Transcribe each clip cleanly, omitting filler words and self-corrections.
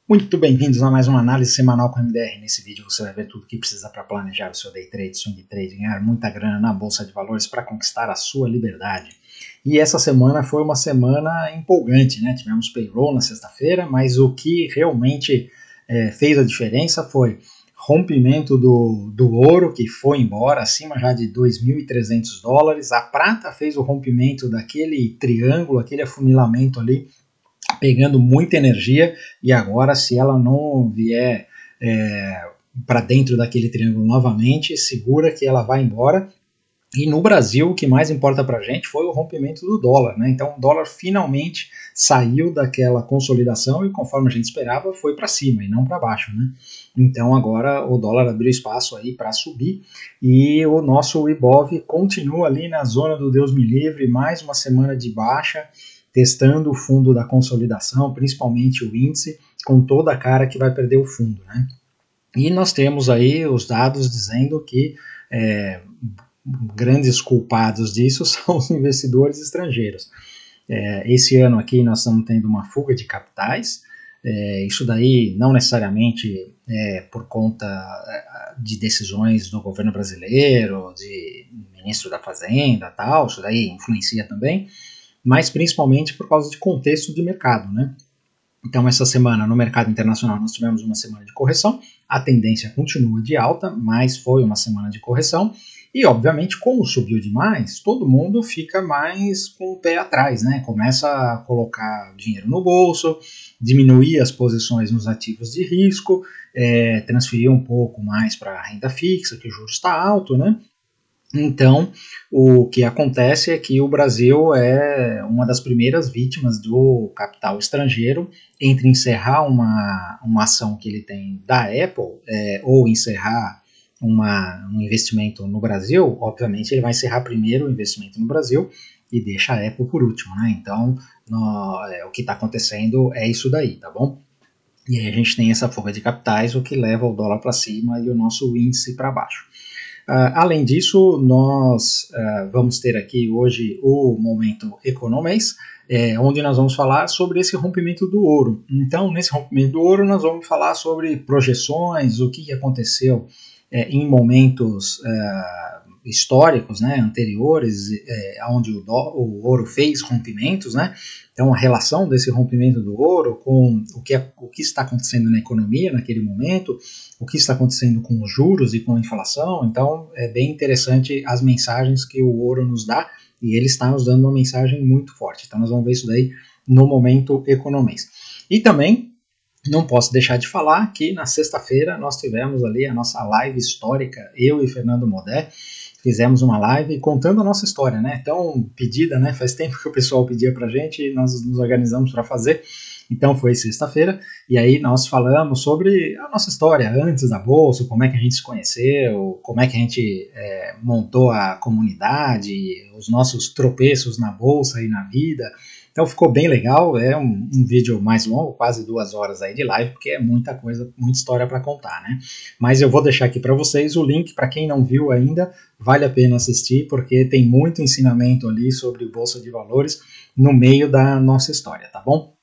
Muito bem-vindos a mais uma análise semanal com a MDR. Nesse vídeo você vai ver tudo o que precisa para planejar o seu day trade, swing trade, ganhar muita grana na bolsa de valores para conquistar a sua liberdade. E essa semana foi uma semana empolgante, né? Tivemos payroll na sexta-feira, mas o que realmente fez a diferença foi rompimento do ouro, que foi embora, acima já de $2.300. A prata fez o rompimento daquele triângulo, aquele afunilamento ali, pegando muita energia, e agora se ela não vier para dentro daquele triângulo novamente, segura que ela vai embora. E no Brasil, o que mais importa para a gente foi o rompimento do dólar, né? Então o dólar finalmente saiu daquela consolidação e, conforme a gente esperava, foi para cima e não para baixo, né? Então agora o dólar abriu espaço aí para subir e o nosso Ibov continua ali na zona do Deus me livre, mais uma semana de baixa, testando o fundo da consolidação, principalmente o índice, com toda a cara que vai perder o fundo, né? E nós temos aí os dados dizendo que grandes culpados disso são os investidores estrangeiros. Esse ano aqui nós estamos tendo uma fuga de capitais, isso daí não necessariamente por conta de decisões do governo brasileiro, de ministro da Fazenda, tal, isso daí influencia também, mas principalmente por causa de contexto de mercado, né? Então, essa semana no mercado internacional nós tivemos uma semana de correção, a tendência continua de alta, mas foi uma semana de correção, e obviamente como subiu demais, todo mundo fica mais com o pé atrás, né? Começa a colocar dinheiro no bolso, diminuir as posições nos ativos de risco, transferir um pouco mais para a renda fixa, que o juros está alto, né? Então, o que acontece é que o Brasil é uma das primeiras vítimas do capital estrangeiro entre encerrar uma ação que ele tem da Apple ou encerrar um investimento no Brasil. Obviamente ele vai encerrar primeiro o investimento no Brasil e deixa a Apple por último, né? Então, o que está acontecendo é isso daí, tá bom? E aí a gente tem essa fuga de capitais, o que leva o dólar para cima e o nosso índice para baixo. Além disso, nós vamos ter aqui hoje o Momento Economês, onde nós vamos falar sobre esse rompimento do ouro. Então, nesse rompimento do ouro, nós vamos falar sobre projeções, o que aconteceu em momentos históricos, né, anteriores, onde o ouro fez rompimentos, né? Então, a relação desse rompimento do ouro com o que está acontecendo na economia naquele momento, o que está acontecendo com os juros e com a inflação. Então, é bem interessante as mensagens que o ouro nos dá, e ele está nos dando uma mensagem muito forte. Então, nós vamos ver isso daí no Momento Economês. E também não posso deixar de falar que na sexta-feira nós tivemos ali a nossa live histórica, eu e Fernando Modé, fizemos uma live contando a nossa história, né? Tão pedida, né? Faz tempo que o pessoal pedia pra gente e nós nos organizamos para fazer. Então foi sexta-feira, e aí nós falamos sobre a nossa história antes da bolsa, como é que a gente se conheceu, como é que a gente montou a comunidade, os nossos tropeços na bolsa e na vida. Então ficou bem legal, é um vídeo mais longo, quase 2 horas aí de live, porque é muita coisa, muita história para contar, né? Mas eu vou deixar aqui para vocês o link, para quem não viu ainda, vale a pena assistir, porque tem muito ensinamento ali sobre Bolsa de Valores no meio da nossa história, tá bom?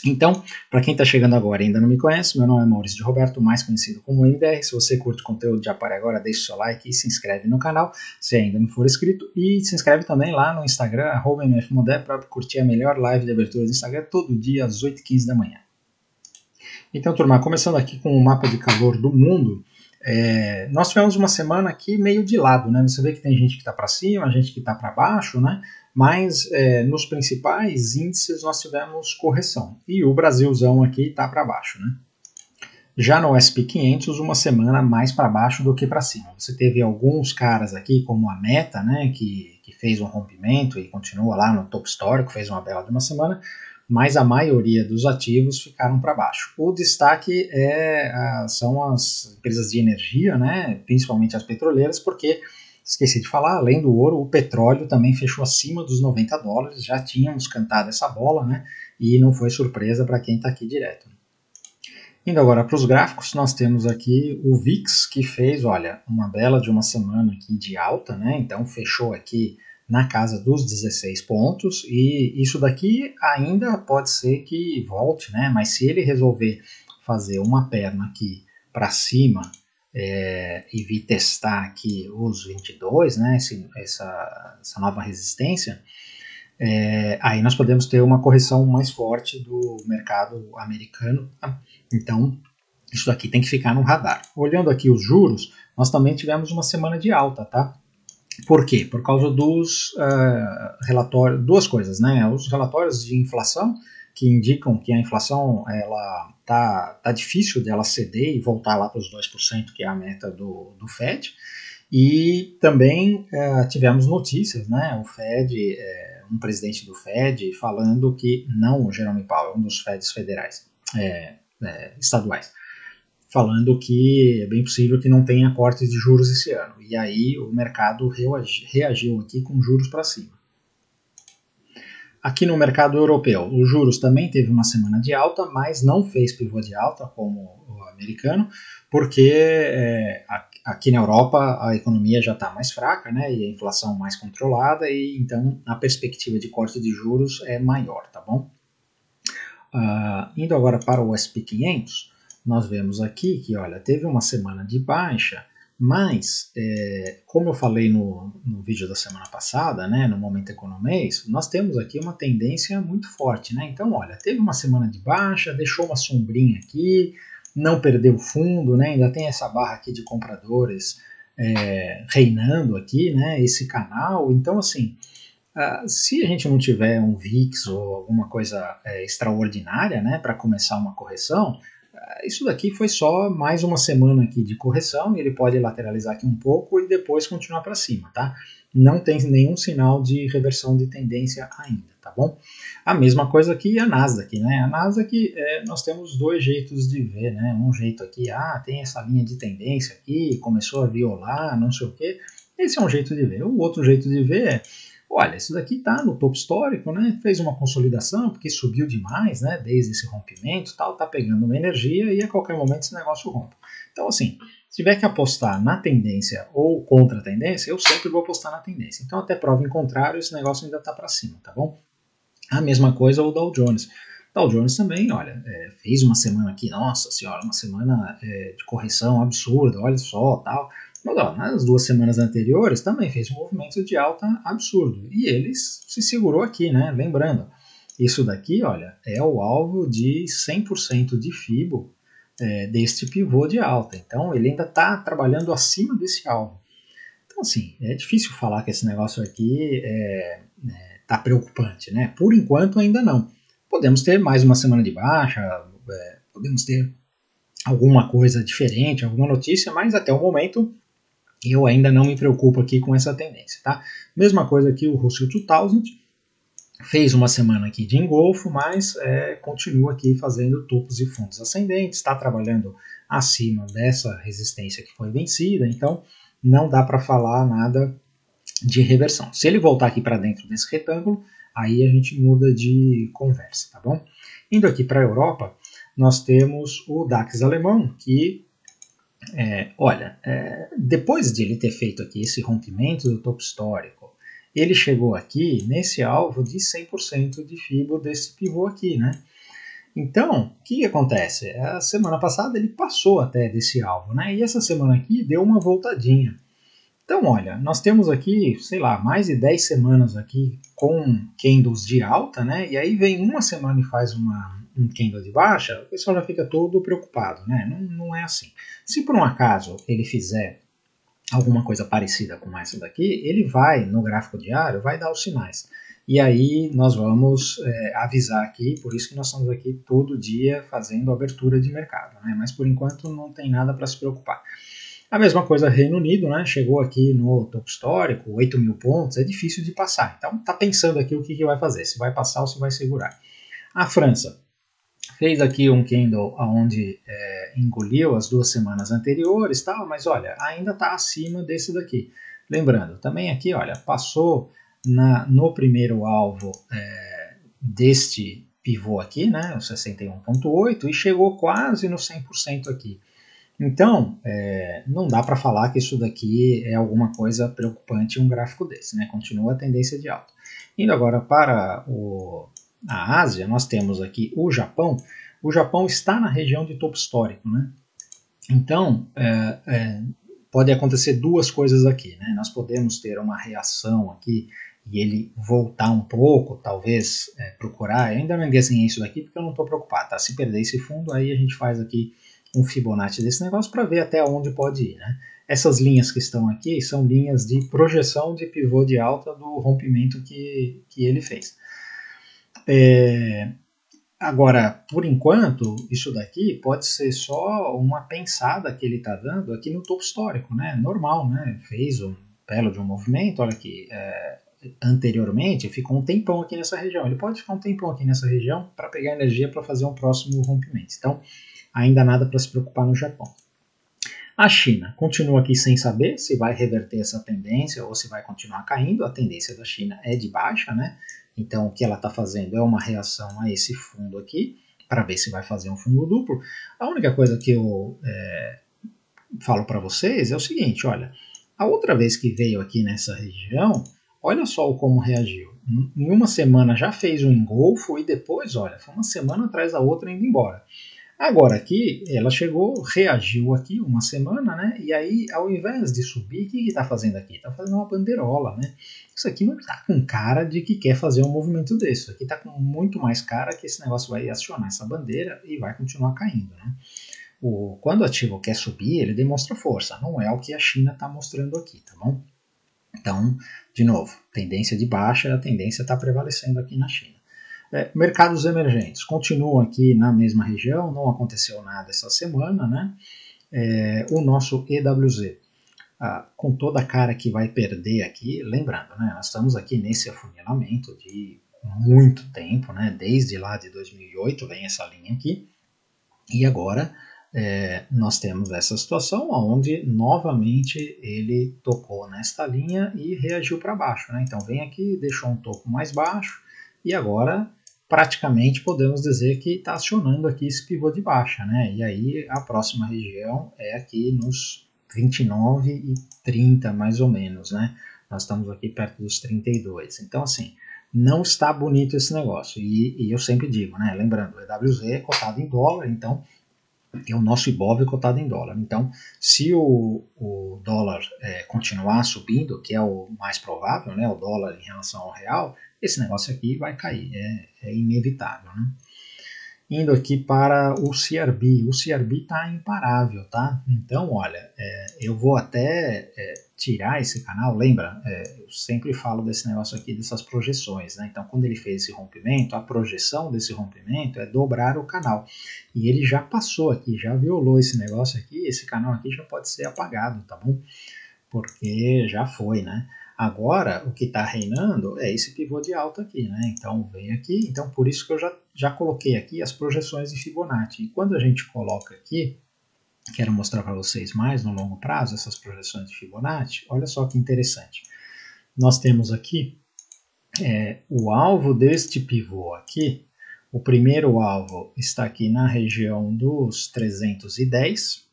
Então, para quem está chegando agora e ainda não me conhece, meu nome é Maurício de Roberto, mais conhecido como MDR. Se você curte o conteúdo de Apare Agora, deixe o seu like e se inscreve no canal, se ainda não for inscrito. E se inscreve também lá no Instagram, @mfmodé, para curtir a melhor live de abertura do Instagram todo dia às 8h15 da manhã. Então, turma, começando aqui com o mapa de calor do mundo, nós tivemos uma semana aqui meio de lado, né? Você vê que tem gente que está para cima, gente que está para baixo, né? Mas nos principais índices nós tivemos correção. E o Brasilzão aqui está para baixo, né? Já no SP 500, uma semana mais para baixo do que para cima. Você teve alguns caras aqui, como a Meta, né, que fez um rompimento e continua lá no topo histórico, fez uma bela de uma semana, mas a maioria dos ativos ficaram para baixo. O destaque são as empresas de energia, né, principalmente as petroleiras, porque, esqueci de falar, além do ouro, o petróleo também fechou acima dos $90, já tínhamos cantado essa bola, né, e não foi surpresa para quem está aqui direto. Indo agora para os gráficos, nós temos aqui o VIX, que fez, olha, uma bela de uma semana aqui de alta, né? Então fechou aqui na casa dos 16 pontos, e isso daqui ainda pode ser que volte, né? Mas se ele resolver fazer uma perna aqui para cima e vir testar aqui os 22, né, essa nova resistência, aí nós podemos ter uma correção mais forte do mercado americano, tá? Então, isso aqui tem que ficar no radar. Olhando aqui os juros, nós também tivemos uma semana de alta, tá? Por quê? Por causa dos relatórios, duas coisas, né? Os relatórios de inflação, que indicam que a inflação ela tá difícil dela ceder e voltar lá para os 2%, que é a meta do Fed. E também tivemos notícias, né? O Fed, um presidente do Fed falando que, não o Jerome Powell, um dos Feds federais, estaduais, falando que é bem possível que não tenha cortes de juros esse ano. E aí o mercado reagiu aqui com juros para cima. Aqui no mercado europeu, os juros também teve uma semana de alta, mas não fez pivô de alta como o americano, porque aqui na Europa a economia já está mais fraca, né, e a inflação mais controlada, e então a perspectiva de corte de juros é maior, tá bom? Indo agora para o S&P 500, nós vemos aqui que, olha, teve uma semana de baixa, mas, como eu falei no vídeo da semana passada, né, no Momento Economês, nós temos aqui uma tendência muito forte, né? Então, olha, teve uma semana de baixa, deixou uma sombrinha aqui, não perdeu fundo, né? Ainda tem essa barra aqui de compradores reinando aqui, né? Esse canal. Então, assim, se a gente não tiver um VIX ou alguma coisa extraordinária, né, para começar uma correção, isso daqui foi só mais uma semana aqui de correção, e ele pode lateralizar aqui um pouco e depois continuar para cima, tá? Não tem nenhum sinal de reversão de tendência ainda, tá bom? A mesma coisa aqui a Nasdaq, né? A Nasdaq, nós temos dois jeitos de ver, né? Um jeito aqui, tem essa linha de tendência aqui, começou a violar, não sei o quê. Esse é um jeito de ver. O outro jeito de ver é, olha, isso daqui está no topo histórico, né? Fez uma consolidação porque subiu demais, né? Desde esse rompimento, tal, tá pegando uma energia e a qualquer momento esse negócio rompe. Então, assim, se tiver que apostar na tendência ou contra a tendência, eu sempre vou apostar na tendência. Então, até prova em contrário, esse negócio ainda está para cima, tá bom? A mesma coisa o Dow Jones. Dow Jones também, olha, fez uma semana aqui, nossa senhora, uma semana de correção absurda, olha só, tal. Mas ó, nas 2 semanas anteriores também fez um movimento de alta absurdo. E ele se segurou aqui, né? Lembrando, isso daqui, olha, é o alvo de 100% de FIBO deste pivô de alta. Então ele ainda está trabalhando acima desse alvo. Então, assim, é difícil falar que esse negócio aqui está preocupante, né? Por enquanto ainda não. Podemos ter mais uma semana de baixa, podemos ter alguma coisa diferente, alguma notícia, mas até o momento eu ainda não me preocupo aqui com essa tendência, tá? Mesma coisa aqui o Russell 2000, fez uma semana aqui de engolfo, mas continua aqui fazendo topos e fundos ascendentes, está trabalhando acima dessa resistência que foi vencida, então não dá para falar nada de reversão. Se ele voltar aqui para dentro desse retângulo, aí a gente muda de conversa, tá bom? Indo aqui para a Europa, nós temos o DAX alemão, que olha, depois de ele ter feito aqui esse rompimento do topo histórico, ele chegou aqui nesse alvo de 100% de FIBO desse pivô aqui, né? Então, o que acontece? A semana passada ele passou até desse alvo, né? E essa semana aqui deu uma voltadinha. Então, olha, nós temos aqui, sei lá, mais de 10 semanas aqui com candles de alta, né? E aí vem uma semana e faz um candle de baixa, o pessoal já fica todo preocupado, né? Não é assim. Se por um acaso ele fizer alguma coisa parecida com essa daqui, ele vai, no gráfico diário, vai dar os sinais. E aí nós vamos avisar aqui, por isso que nós estamos aqui todo dia fazendo abertura de mercado, né? Mas por enquanto não tem nada para se preocupar. A mesma coisa Reino Unido, né? Chegou aqui no topo histórico, 8.000 pontos, é difícil de passar. Então tá pensando aqui o que vai fazer, se vai passar ou se vai segurar. A França fez aqui um candle onde engoliu as 2 semanas anteriores, tal, mas olha, ainda está acima desse daqui. Lembrando, também aqui, olha, passou no primeiro alvo deste pivô aqui, né, o 61.8, e chegou quase no 100% aqui. Então, não dá para falar que isso daqui é alguma coisa preocupante em um gráfico desse, né? Continua a tendência de alta. Indo agora para a Ásia, nós temos aqui o Japão. o Japão está na região de topo histórico, né? Então, pode acontecer duas coisas aqui, né? Nós podemos ter uma reação aqui e ele voltar um pouco, talvez procurar, eu ainda não desenhei isso daqui porque eu não estou preocupado, tá? Se perder esse fundo, aí a gente faz aqui um Fibonacci desse negócio para ver até onde pode ir, né? Essas linhas que estão aqui são linhas de projeção de pivô de alta do rompimento que ele fez. Agora, por enquanto, isso daqui pode ser só uma pensada que ele está dando aqui no topo histórico, né? Normal, né? Fez um belo de um movimento, olha aqui, anteriormente ficou um tempão aqui nessa região. Ele pode ficar um tempão aqui nessa região para pegar energia para fazer um próximo rompimento. Então, ainda nada para se preocupar no Japão. A China continua aqui sem saber se vai reverter essa tendência ou se vai continuar caindo. A tendência da China é de baixa, né? Então, o que ela está fazendo é uma reação a esse fundo aqui, para ver se vai fazer um fundo duplo. A única coisa que eu falo para vocês é o seguinte, olha, a outra vez que veio aqui nessa região, olha só como reagiu. Em uma semana já fez um engolfo e depois, olha, foi uma semana atrás da outra indo embora. Agora aqui, ela chegou, reagiu aqui uma semana, né? E aí, ao invés de subir, o que está fazendo aqui? Está fazendo uma bandeirola, né? Isso aqui não está com cara de que quer fazer um movimento desse. Isso aqui está com muito mais cara que esse negócio vai acionar essa bandeira e vai continuar caindo, né? Quando o ativo quer subir, ele demonstra força. Não é o que a China está mostrando aqui, tá bom? Então, de novo, tendência de baixa, a tendência está prevalecendo aqui na China. Mercados emergentes continuam aqui na mesma região, não aconteceu nada essa semana, né? O nosso EWZ, com toda a cara que vai perder aqui, lembrando, né? Nós estamos aqui nesse afunilamento de muito tempo, né? Desde lá de 2008 vem essa linha aqui, e agora nós temos essa situação onde novamente ele tocou nesta linha e reagiu para baixo, né? Então vem aqui, deixou um topo mais baixo, e agora praticamente podemos dizer que está acionando aqui esse pivô de baixa, né? E aí a próxima região é aqui nos 29 e 30 mais ou menos, né? Nós estamos aqui perto dos 32. Então assim, não está bonito esse negócio. E eu sempre digo, né? Lembrando, o EWZ é cotado em dólar, então o nosso Ibov é cotado em dólar. Então, se o dólar continuar subindo, que é o mais provável, né, o dólar em relação ao real, esse negócio aqui vai cair, é inevitável, né? Indo aqui para o CRB. O CRB está imparável, tá? Então, olha, eu vou até tirar esse canal. Lembra, eu sempre falo desse negócio aqui, dessas projeções, né? Então, quando ele fez esse rompimento, a projeção desse rompimento é dobrar o canal. E ele já passou aqui, já violou esse negócio aqui, esse canal aqui já pode ser apagado, tá bom? Porque já foi, né? Agora, o que está reinando é esse pivô de alta aqui, né? Então, vem aqui. Então, por isso que eu já coloquei aqui as projeções de Fibonacci. E quando a gente coloca aqui, quero mostrar para vocês mais no longo prazo, essas projeções de Fibonacci, olha só que interessante. Nós temos aqui o alvo deste pivô aqui. O primeiro alvo está aqui na região dos 310,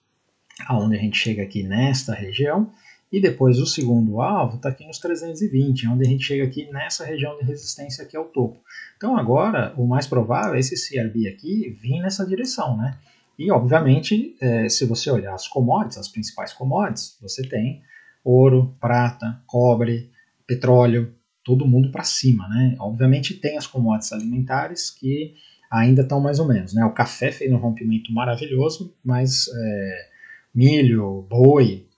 aonde a gente chega aqui nesta região. E depois o segundo alvo está aqui nos 320, onde a gente chega aqui nessa região de resistência que é o topo. Então agora o mais provável é esse CRB aqui vir nessa direção, né? E obviamente, se você olhar as commodities, as principais commodities, você tem ouro, prata, cobre, petróleo, todo mundo para cima, né? Obviamente tem as commodities alimentares que ainda estão mais ou menos, né? O café fez um rompimento maravilhoso, mas milho, boi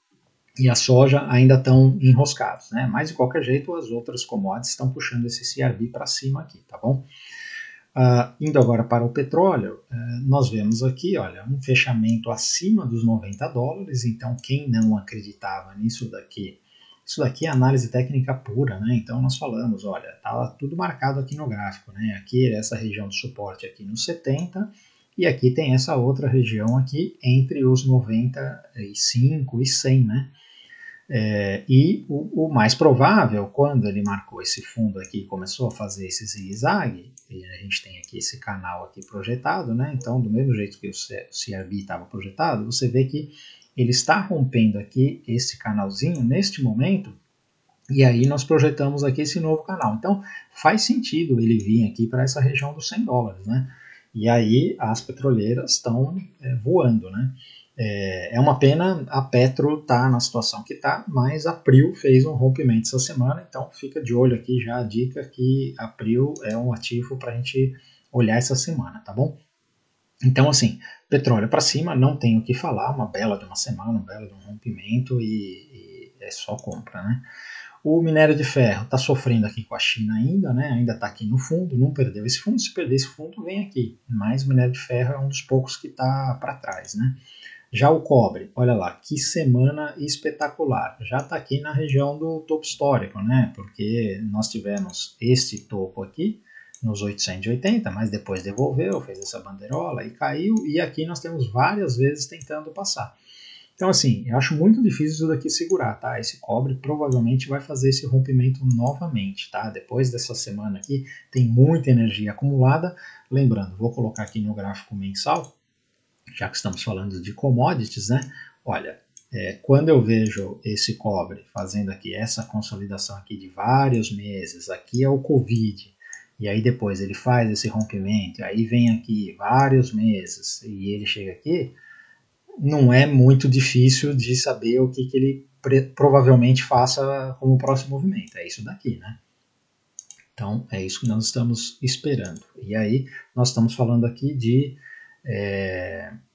e a soja ainda estão enroscados, né? Mas de qualquer jeito as outras commodities estão puxando esse CRB para cima aqui, tá bom? Indo agora para o petróleo, nós vemos aqui, olha, um fechamento acima dos 90 dólares, então quem não acreditava nisso daqui, isso daqui é análise técnica pura, né? Então nós falamos, olha, tá tudo marcado aqui no gráfico, né? Aqui essa região de suporte aqui nos 70, e aqui tem essa outra região aqui entre os 95 e 100, né? E o mais provável, quando ele marcou esse fundo aqui e começou a fazer esse zigue-zague, a gente tem aqui esse canal aqui projetado, né? Então, do mesmo jeito que o CRB estava projetado, você vê que ele está rompendo aqui esse canalzinho neste momento, e aí nós projetamos aqui esse novo canal. Então, faz sentido ele vir aqui para essa região dos 100 dólares, né? E aí as petroleiras estão voando, né? É uma pena a Petro estar na situação que está, mas a Prio fez um rompimento essa semana, então fica de olho aqui já a dica que a Prio é um ativo para a gente olhar essa semana, tá bom? Então, assim, petróleo para cima, não tem o que falar, uma bela de uma semana, um belo de um rompimento e é só compra, né? O minério de ferro está sofrendo aqui com a China ainda, né? Ainda está aqui no fundo, não perdeu esse fundo, se perder esse fundo, vem aqui. Mas o minério de ferro é um dos poucos que está para trás, né? Já o cobre, olha lá, que semana espetacular. Já está aqui na região do topo histórico, né? Porque nós tivemos este topo aqui nos 880, mas depois devolveu, fez essa bandeirola e caiu. E aqui nós temos várias vezes tentando passar. Então, assim, eu acho muito difícil isso daqui segurar, tá? Esse cobre provavelmente vai fazer esse rompimento novamente, tá? Depois dessa semana aqui, tem muita energia acumulada. Lembrando, vou colocar aqui no gráfico mensal, já que estamos falando de commodities, né? Olha, quando eu vejo esse cobre fazendo aqui essa consolidação aqui de vários meses, aqui é o Covid, e aí depois ele faz esse rompimento, aí vem aqui vários meses, e ele chega aqui, não é muito difícil de saber o que ele provavelmente faça como próximo movimento. É isso daqui, né? Então, é isso que nós estamos esperando. E aí, nós estamos falando aqui de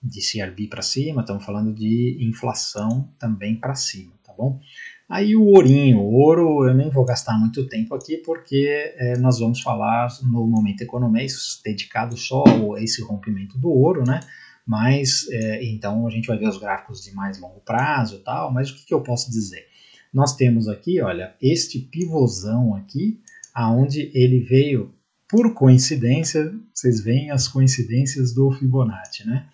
CRB para cima, estamos falando de inflação também para cima, tá bom? Aí o ourinho, o ouro eu nem vou gastar muito tempo aqui porque nós vamos falar no Momento Economês dedicado só a esse rompimento do ouro, né? Mas então a gente vai ver os gráficos de mais longo prazo e tal, mas o que eu posso dizer? Nós temos aqui, olha, este pivôzão aqui, aonde ele veio por coincidência, vocês veem as coincidências do Fibonacci, né?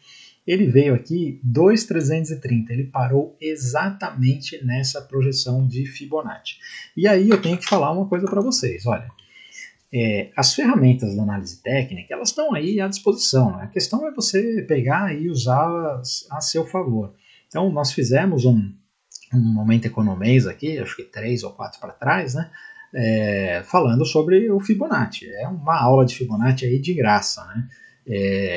Ele veio aqui 2,330, ele parou exatamente nessa projeção de Fibonacci. E aí eu tenho que falar uma coisa para vocês, olha, as ferramentas da análise técnica, elas estão aí à disposição, né? A questão é você pegar e usá-las a seu favor. Então, nós fizemos um Momento Economês aqui, acho que 3 ou 4 para trás, né? Falando sobre o Fibonacci. É uma aula de Fibonacci aí de graça, né?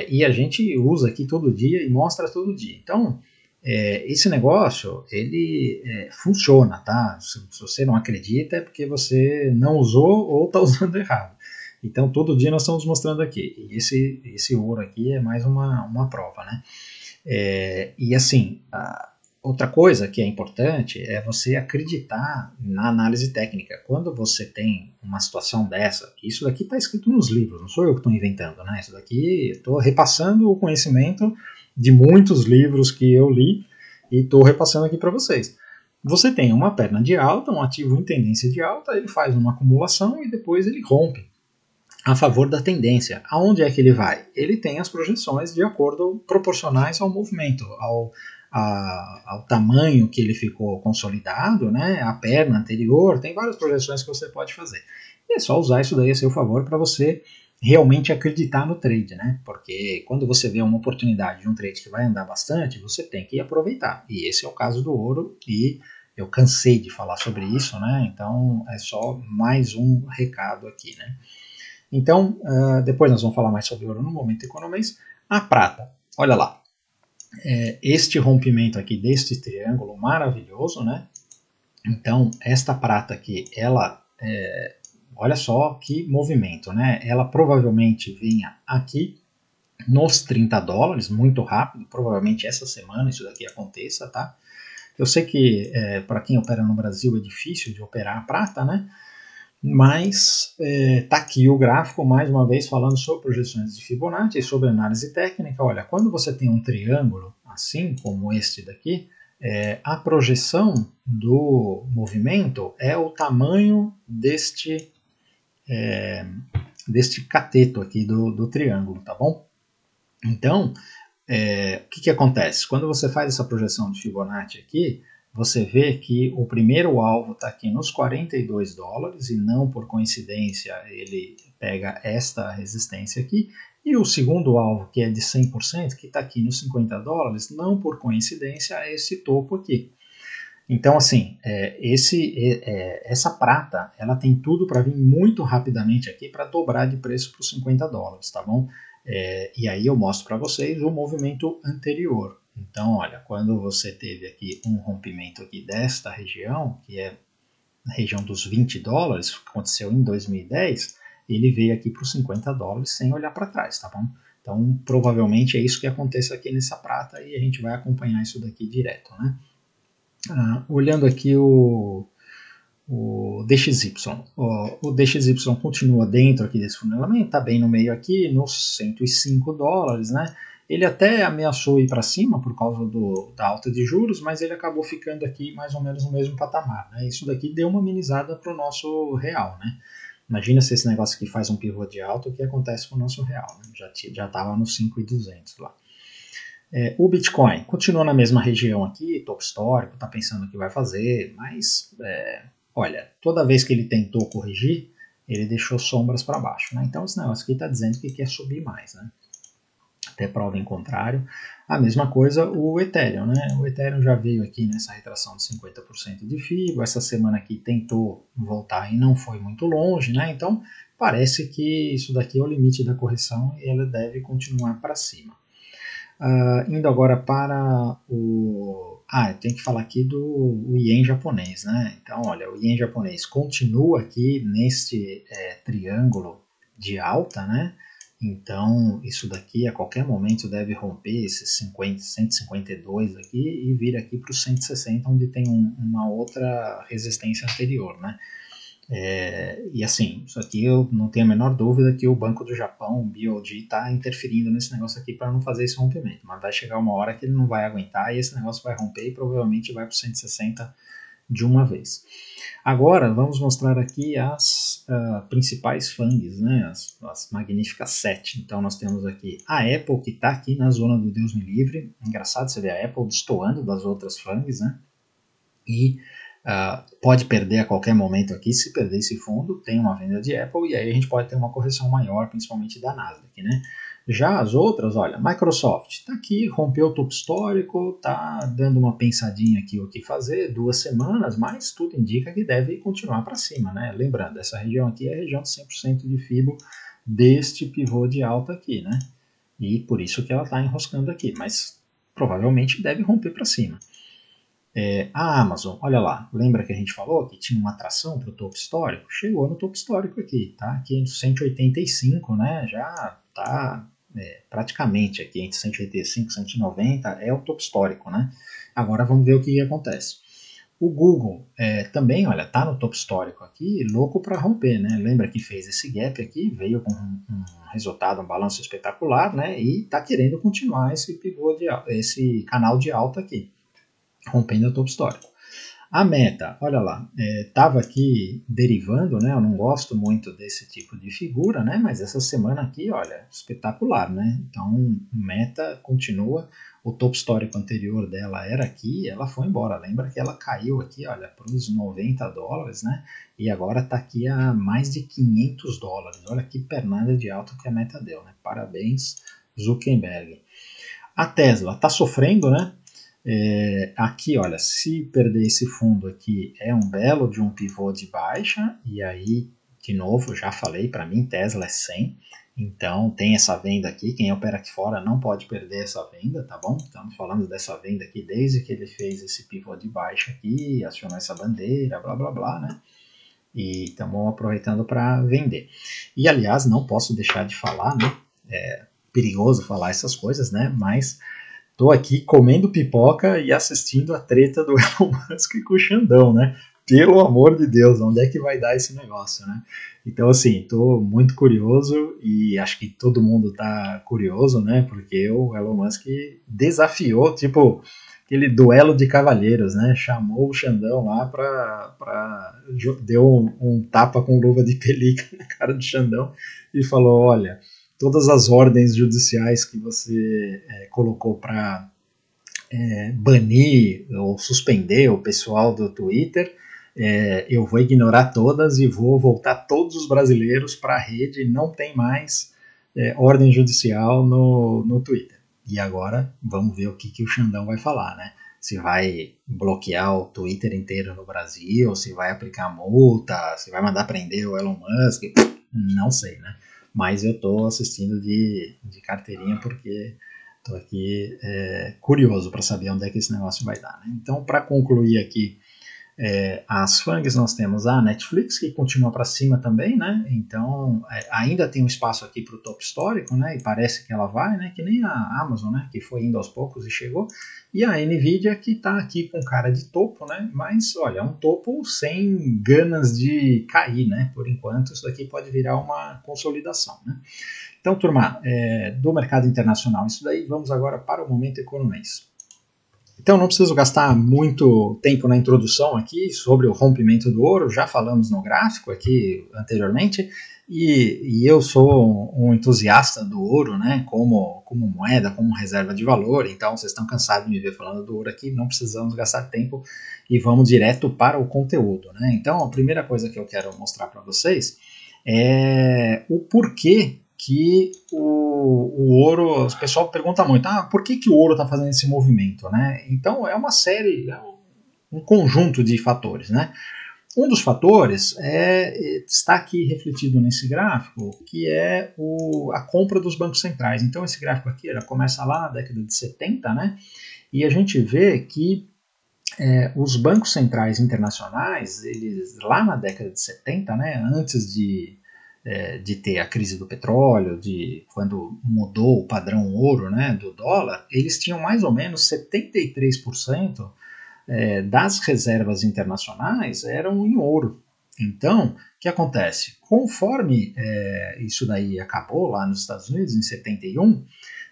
E a gente usa aqui todo dia e mostra todo dia. Então, esse negócio, ele funciona, tá? Se você não acredita é porque você não usou ou está usando errado. Então, todo dia nós estamos mostrando aqui. E esse ouro aqui é mais uma prova, né? E assim, outra coisa que é importante é você acreditar na análise técnica. Quando você tem uma situação dessa, isso daqui está escrito nos livros, não sou eu que estou inventando, né? Isso daqui estou repassando o conhecimento de muitos livros que eu li e estou repassando aqui para vocês. Você tem uma perna de alta, um ativo em tendência de alta, ele faz uma acumulação e depois ele rompe a favor da tendência. Aonde é que ele vai? Ele tem as projeções de acordo proporcionais ao movimento, ao tamanho que ele ficou consolidado, né? A perna anterior, tem várias projeções que você pode fazer. E é só usar isso daí a seu favor para você realmente acreditar no trade, né? Porque quando você vê uma oportunidade de um trade que vai andar bastante, você tem que aproveitar. E esse é o caso do ouro e eu cansei de falar sobre isso, né? Então é só mais um recado aqui, né? Então, depois nós vamos falar mais sobre ouro no Momento Economês. A prata, olha lá, este rompimento aqui deste triângulo maravilhoso, né? Então, esta prata aqui, ela, olha só que movimento, né? Ela provavelmente venha aqui nos 30 dólares, muito rápido, provavelmente essa semana isso daqui aconteça, tá? Eu sei que para quem opera no Brasil é difícil de operar a prata, né? Mas está aqui o gráfico, mais uma vez, falando sobre projeções de Fibonacci e sobre análise técnica. Olha, quando você tem um triângulo assim, como este daqui, a projeção do movimento é o tamanho deste cateto aqui do triângulo, tá bom? Então, o que acontece? Quando você faz essa projeção de Fibonacci aqui, você vê que o primeiro alvo está aqui nos 42 dólares e não por coincidência ele pega esta resistência aqui. E o segundo alvo, que é de 100%, que está aqui nos 50 dólares, não por coincidência é esse topo aqui. Então, assim, essa prata, ela tem tudo para vir muito rapidamente aqui para dobrar de preço para os 50 dólares, tá bom? E aí eu mostro para vocês o movimento anterior. Então, olha, quando você teve aqui um rompimento aqui desta região, que é a região dos 20 dólares, que aconteceu em 2010, ele veio aqui para os 50 dólares sem olhar para trás, tá bom? Então, provavelmente é isso que aconteça aqui nessa prata e a gente vai acompanhar isso daqui direto, né? Olhando aqui o DXY. O DXY continua dentro aqui desse funcionamento, está bem no meio aqui, nos 105 dólares, né? Ele até ameaçou ir para cima por causa da alta de juros, mas ele acabou ficando aqui mais ou menos no mesmo patamar, né? Isso daqui deu uma amenizada para o nosso real, né? Imagina se esse negócio aqui faz um pivô de alta, o que acontece com o nosso real, né? Já estava nos 5.200 lá. O Bitcoin continua na mesma região aqui, topo histórico, está pensando o que vai fazer, mas olha, toda vez que ele tentou corrigir, ele deixou sombras para baixo, né? Então esse negócio aqui está dizendo que quer subir mais, né? Até prova em contrário. A mesma coisa o Ethereum, né? O Ethereum já veio aqui nessa retração de 50% de FIBO, essa semana aqui tentou voltar e não foi muito longe, né? Então parece que isso daqui é o limite da correção e ela deve continuar para cima. Indo agora para o... eu tenho que falar aqui do Yen japonês, né? Então, olha, o Yen japonês continua aqui neste triângulo de alta, né? Então, isso daqui a qualquer momento deve romper esses 152 aqui e vir aqui para os 160, onde tem uma outra resistência anterior, né? E assim, isso aqui eu não tenho a menor dúvida que o Banco do Japão, o BOJ, está interferindo nesse negócio aqui para não fazer esse rompimento, mas vai chegar uma hora que ele não vai aguentar e esse negócio vai romper e provavelmente vai para os 160 de uma vez. Agora vamos mostrar aqui as principais FANGs, né? As magníficas 7. Então nós temos aqui a Apple, que está aqui na zona do Deus me livre. Engraçado você ver a Apple destoando das outras FANGs, né? E pode perder a qualquer momento aqui. Se perder esse fundo, tem uma venda de Apple e aí a gente pode ter uma correção maior, principalmente da Nasdaq, né? Já as outras, olha, Microsoft está aqui, rompeu o topo histórico, está dando uma pensadinha aqui o que fazer, 2 semanas, mas tudo indica que deve continuar para cima, né? Lembrando, essa região aqui é a região de 100% de FIBO deste pivô de alta aqui, né? E por isso que ela está enroscando aqui, mas provavelmente deve romper para cima. A Amazon, olha lá, lembra que a gente falou que tinha uma atração para o topo histórico? Chegou no topo histórico aqui, tá? Aqui em 185, né? Já está praticamente aqui entre 185 e 190 é o topo histórico, né? Agora vamos ver o que acontece. O Google também, olha, tá no topo histórico aqui, louco para romper, né? Lembra que fez esse gap aqui, veio com um resultado, um balanço espetacular, né? E tá querendo continuar esse canal de alta aqui, rompendo o topo histórico. A Meta, olha lá, estava aqui derivando, né? Eu não gosto muito desse tipo de figura, né? Mas essa semana aqui, olha, espetacular, né? Então, Meta continua. O topo histórico anterior dela era aqui, ela foi embora. Lembra que ela caiu aqui, olha, para os 90 dólares, né? E agora está aqui a mais de 500 dólares. Olha que pernada de alta que a Meta deu, né? Parabéns, Zuckerberg. A Tesla está sofrendo, né? Aqui, olha, se perder esse fundo aqui é um belo de um pivô de baixa, e aí, de novo, já falei, para mim Tesla é 100, então tem essa venda aqui, quem opera aqui fora não pode perder essa venda, tá bom? Estamos falando dessa venda aqui desde que ele fez esse pivô de baixa aqui, acionou essa bandeira, blá blá blá, né? E estamos aproveitando para vender. E aliás, não posso deixar de falar, né? É perigoso falar essas coisas, né? Mas tô aqui comendo pipoca e assistindo a treta do Elon Musk com o Xandão, né? Pelo amor de Deus, onde é que vai dar esse negócio, né? Então, assim, tô muito curioso e acho que todo mundo tá curioso, né? Porque o Elon Musk desafiou, tipo, aquele duelo de cavalheiros, né? Chamou o Xandão lá deu um tapa com luva de pelica na cara do Xandão e falou, olha, todas as ordens judiciais que você colocou para banir ou suspender o pessoal do Twitter, eu vou ignorar todas e vou voltar todos os brasileiros para a rede, não tem mais ordem judicial no Twitter. E agora vamos ver o que o Xandão vai falar, né? Se vai bloquear o Twitter inteiro no Brasil, se vai aplicar multa, se vai mandar prender o Elon Musk, não sei, né? mas eu estou assistindo de carteirinha porque estou aqui curioso para saber onde é que esse negócio vai dar, né? Então, para concluir aqui, as FANGs, nós temos a Netflix, que continua para cima também, né? Então, ainda tem um espaço aqui para o topo histórico, né? E parece que ela vai, né? Que nem a Amazon, né? Que foi indo aos poucos e chegou. E a Nvidia, que está aqui com cara de topo, né? Mas, olha, é um topo sem ganas de cair, né? Por enquanto, isso daqui pode virar uma consolidação, né? Então, turma, do mercado internacional, isso daí, vamos agora para o momento economês. Então, não preciso gastar muito tempo na introdução aqui sobre o rompimento do ouro, já falamos no gráfico aqui anteriormente, e eu sou um entusiasta do ouro, né, como moeda, como reserva de valor, então vocês estão cansados de me ver falando do ouro aqui, não precisamos gastar tempo e vamos direto para o conteúdo, né? Então, a primeira coisa que eu quero mostrar para vocês é o porquê que o ouro, o pessoal pergunta muito, por que o ouro está fazendo esse movimento, né? Então é uma série, um conjunto de fatores, né? Um dos fatores está aqui refletido nesse gráfico, que é a compra dos bancos centrais. Então esse gráfico aqui começa lá na década de 70, né? E a gente vê que os bancos centrais internacionais, eles lá na década de 70, né, antes de ter a crise do petróleo, de quando mudou o padrão ouro, né, do dólar, eles tinham mais ou menos 73% das reservas internacionais eram em ouro. Então, o que acontece? Conforme isso daí acabou lá nos Estados Unidos, em 71,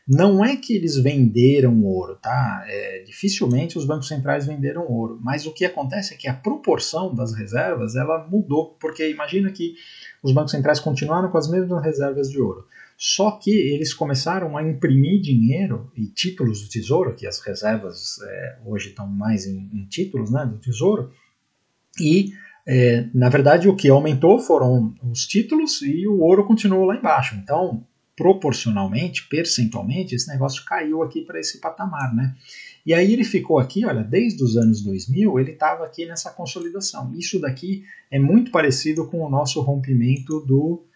não é que eles venderam ouro, tá? Dificilmente os bancos centrais venderam ouro, mas o que acontece é que a proporção das reservas ela mudou, porque imagina que os bancos centrais continuaram com as mesmas reservas de ouro, só que eles começaram a imprimir dinheiro e títulos do tesouro, que as reservas hoje estão mais em títulos, né, do tesouro, e na verdade o que aumentou foram os títulos e o ouro continuou lá embaixo. Então, proporcionalmente, percentualmente, esse negócio caiu aqui para esse patamar, né? E aí ele ficou aqui, olha, desde os anos 2000, ele estava aqui nessa consolidação. Isso daqui é muito parecido com o nosso rompimento do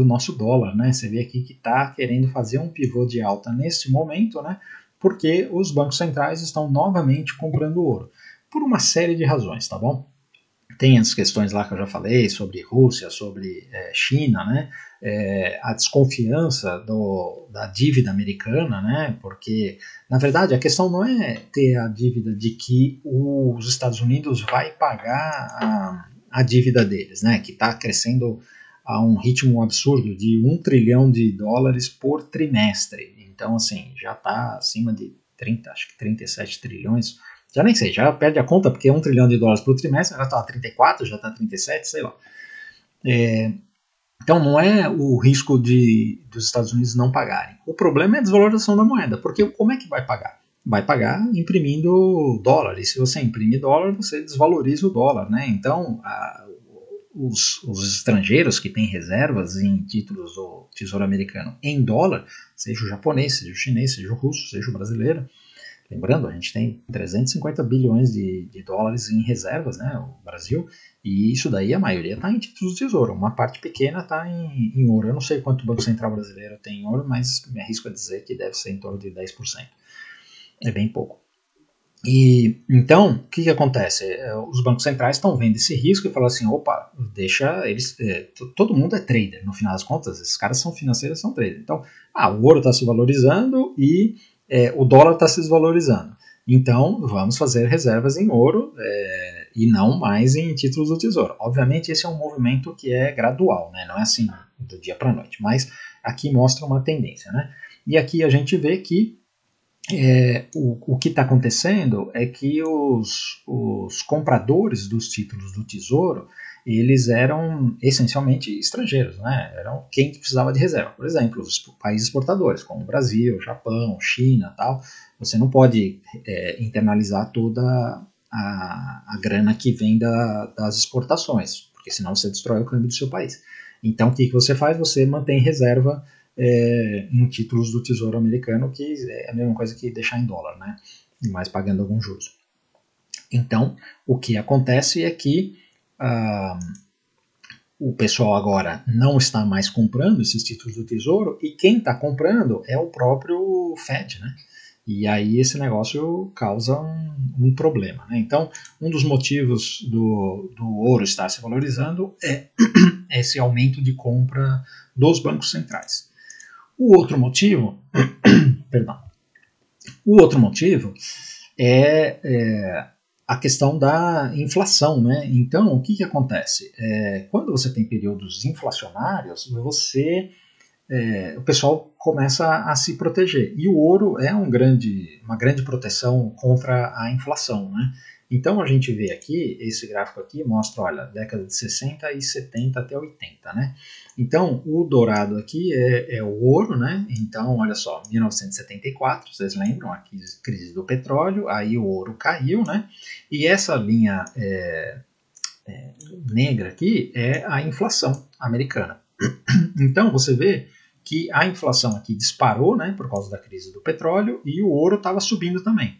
nosso dólar, né? Você vê aqui que está querendo fazer um pivô de alta nesse momento, né? Porque os bancos centrais estão novamente comprando ouro. Por uma série de razões, tá bom? Tem as questões lá que eu já falei sobre Rússia, sobre China, né? A desconfiança da dívida americana, né? Porque, na verdade, a questão não é ter a dívida de que os Estados Unidos vai pagar a dívida deles, né? Que está crescendo a um ritmo absurdo de $1 trilhão por trimestre. Então, assim, já está acima de 30, acho que 37 trilhões. Já nem sei, já perde a conta, porque $1 trilhão por trimestre, já está 34, já está 37, sei lá. Então não é o risco dos Estados Unidos não pagarem. O problema é a desvalorização da moeda, porque como é que vai pagar? Vai pagar imprimindo dólar, e se você imprime dólar, você desvaloriza o dólar, né? Então, os estrangeiros que têm reservas em títulos do Tesouro Americano em dólar, seja o japonês, seja o chinês, seja o russo, seja o brasileiro, lembrando, a gente tem 350 bilhões de dólares em reservas, né, o Brasil, e isso daí a maioria está em títulos de tesouro, uma parte pequena está em ouro. Eu não sei quanto o Banco Central brasileiro tem em ouro, mas me arrisco a dizer que deve ser em torno de 10%. É bem pouco. E então, o que acontece? Os bancos centrais estão vendo esse risco e falam assim, opa, deixa eles... todo mundo é trader, no final das contas, esses caras são financeiros, são traders. Então, o ouro está se valorizando e o dólar está se desvalorizando. Então, vamos fazer reservas em ouro e não mais em títulos do tesouro. Obviamente, esse é um movimento que é gradual, né? Não é assim do dia para a noite, mas aqui mostra uma tendência, né? E aqui a gente vê que o que está acontecendo é que os compradores dos títulos do Tesouro, eles eram essencialmente estrangeiros, né? Eram quem precisava de reserva. Por exemplo, os países exportadores, como o Brasil, Japão, China, tal. Você não pode internalizar toda a grana que vem das exportações, porque senão você destrói o câmbio do seu país. Então, o que você faz? Você mantém reserva em títulos do Tesouro Americano, que é a mesma coisa que deixar em dólar, né? Mas pagando alguns juros. Então, o que acontece é que o pessoal agora não está mais comprando esses títulos do Tesouro, e quem está comprando é o próprio Fed, né? E aí esse negócio causa um problema, né? Então, um dos motivos do ouro estar se valorizando é esse aumento de compra dos bancos centrais. O outro motivo, perdão, o outro motivo é a questão da inflação, né? Então, o que acontece? Quando você tem períodos inflacionários, o pessoal começa a se proteger. E o ouro é uma grande proteção contra a inflação, né? Então a gente vê aqui, esse gráfico aqui mostra, olha, década de 60 e 70 até 80, né? Então o dourado aqui é o ouro, né? Então olha só, 1974, vocês lembram, a crise do petróleo, aí o ouro caiu, né? E essa linha negra aqui é a inflação americana. Então você vê que a inflação aqui disparou, né, por causa da crise do petróleo, e o ouro estava subindo também.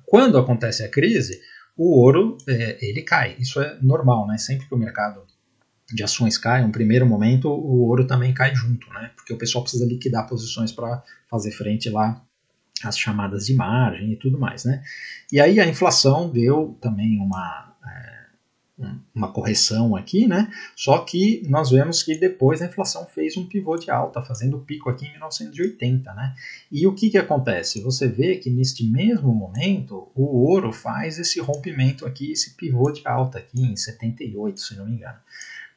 Quando acontece a crise, o ouro ele cai. Isso é normal, né? Sempre que o mercado de ações cai, no primeiro momento o ouro também cai junto, né? Porque o pessoal precisa liquidar posições para fazer frente lá às chamadas de margem e tudo mais, né? E aí a inflação deu também uma correção aqui, né? Só que nós vemos que depois a inflação fez um pivô de alta, fazendo o pico aqui em 1980, né? E o que acontece? Você vê que neste mesmo momento o ouro faz esse rompimento aqui, esse pivô de alta aqui em 78, se não me engano.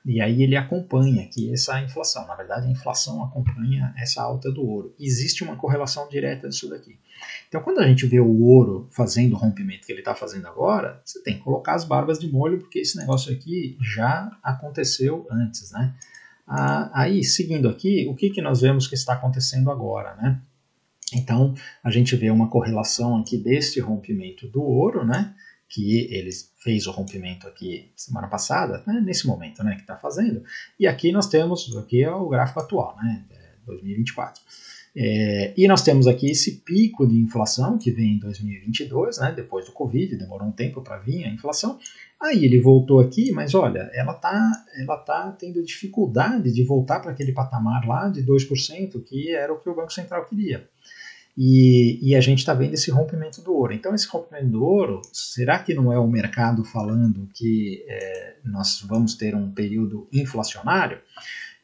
E aí ele acompanha aqui essa inflação. Na verdade, a inflação acompanha essa alta do ouro. Existe uma correlação direta disso daqui. Então, quando a gente vê o ouro fazendo o rompimento que ele está fazendo agora, você tem que colocar as barbas de molho, porque esse negócio aqui já aconteceu antes, né? Aí, seguindo aqui, o que nós vemos que está acontecendo agora, né? Então, a gente vê uma correlação aqui deste rompimento do ouro, né? Que ele fez o rompimento aqui semana passada, né, nesse momento, né, que está fazendo. E aqui nós temos, aqui é o gráfico atual, né, 2024. E nós temos aqui esse pico de inflação que vem em 2022, né, depois do Covid, demorou um tempo para vir a inflação. Aí ele voltou aqui, mas olha, ela tá tendo dificuldade de voltar para aquele patamar lá de 2%, que era o que o Banco Central queria. E a gente está vendo esse rompimento do ouro. Então, esse rompimento do ouro, será que não é o mercado falando que nós vamos ter um período inflacionário?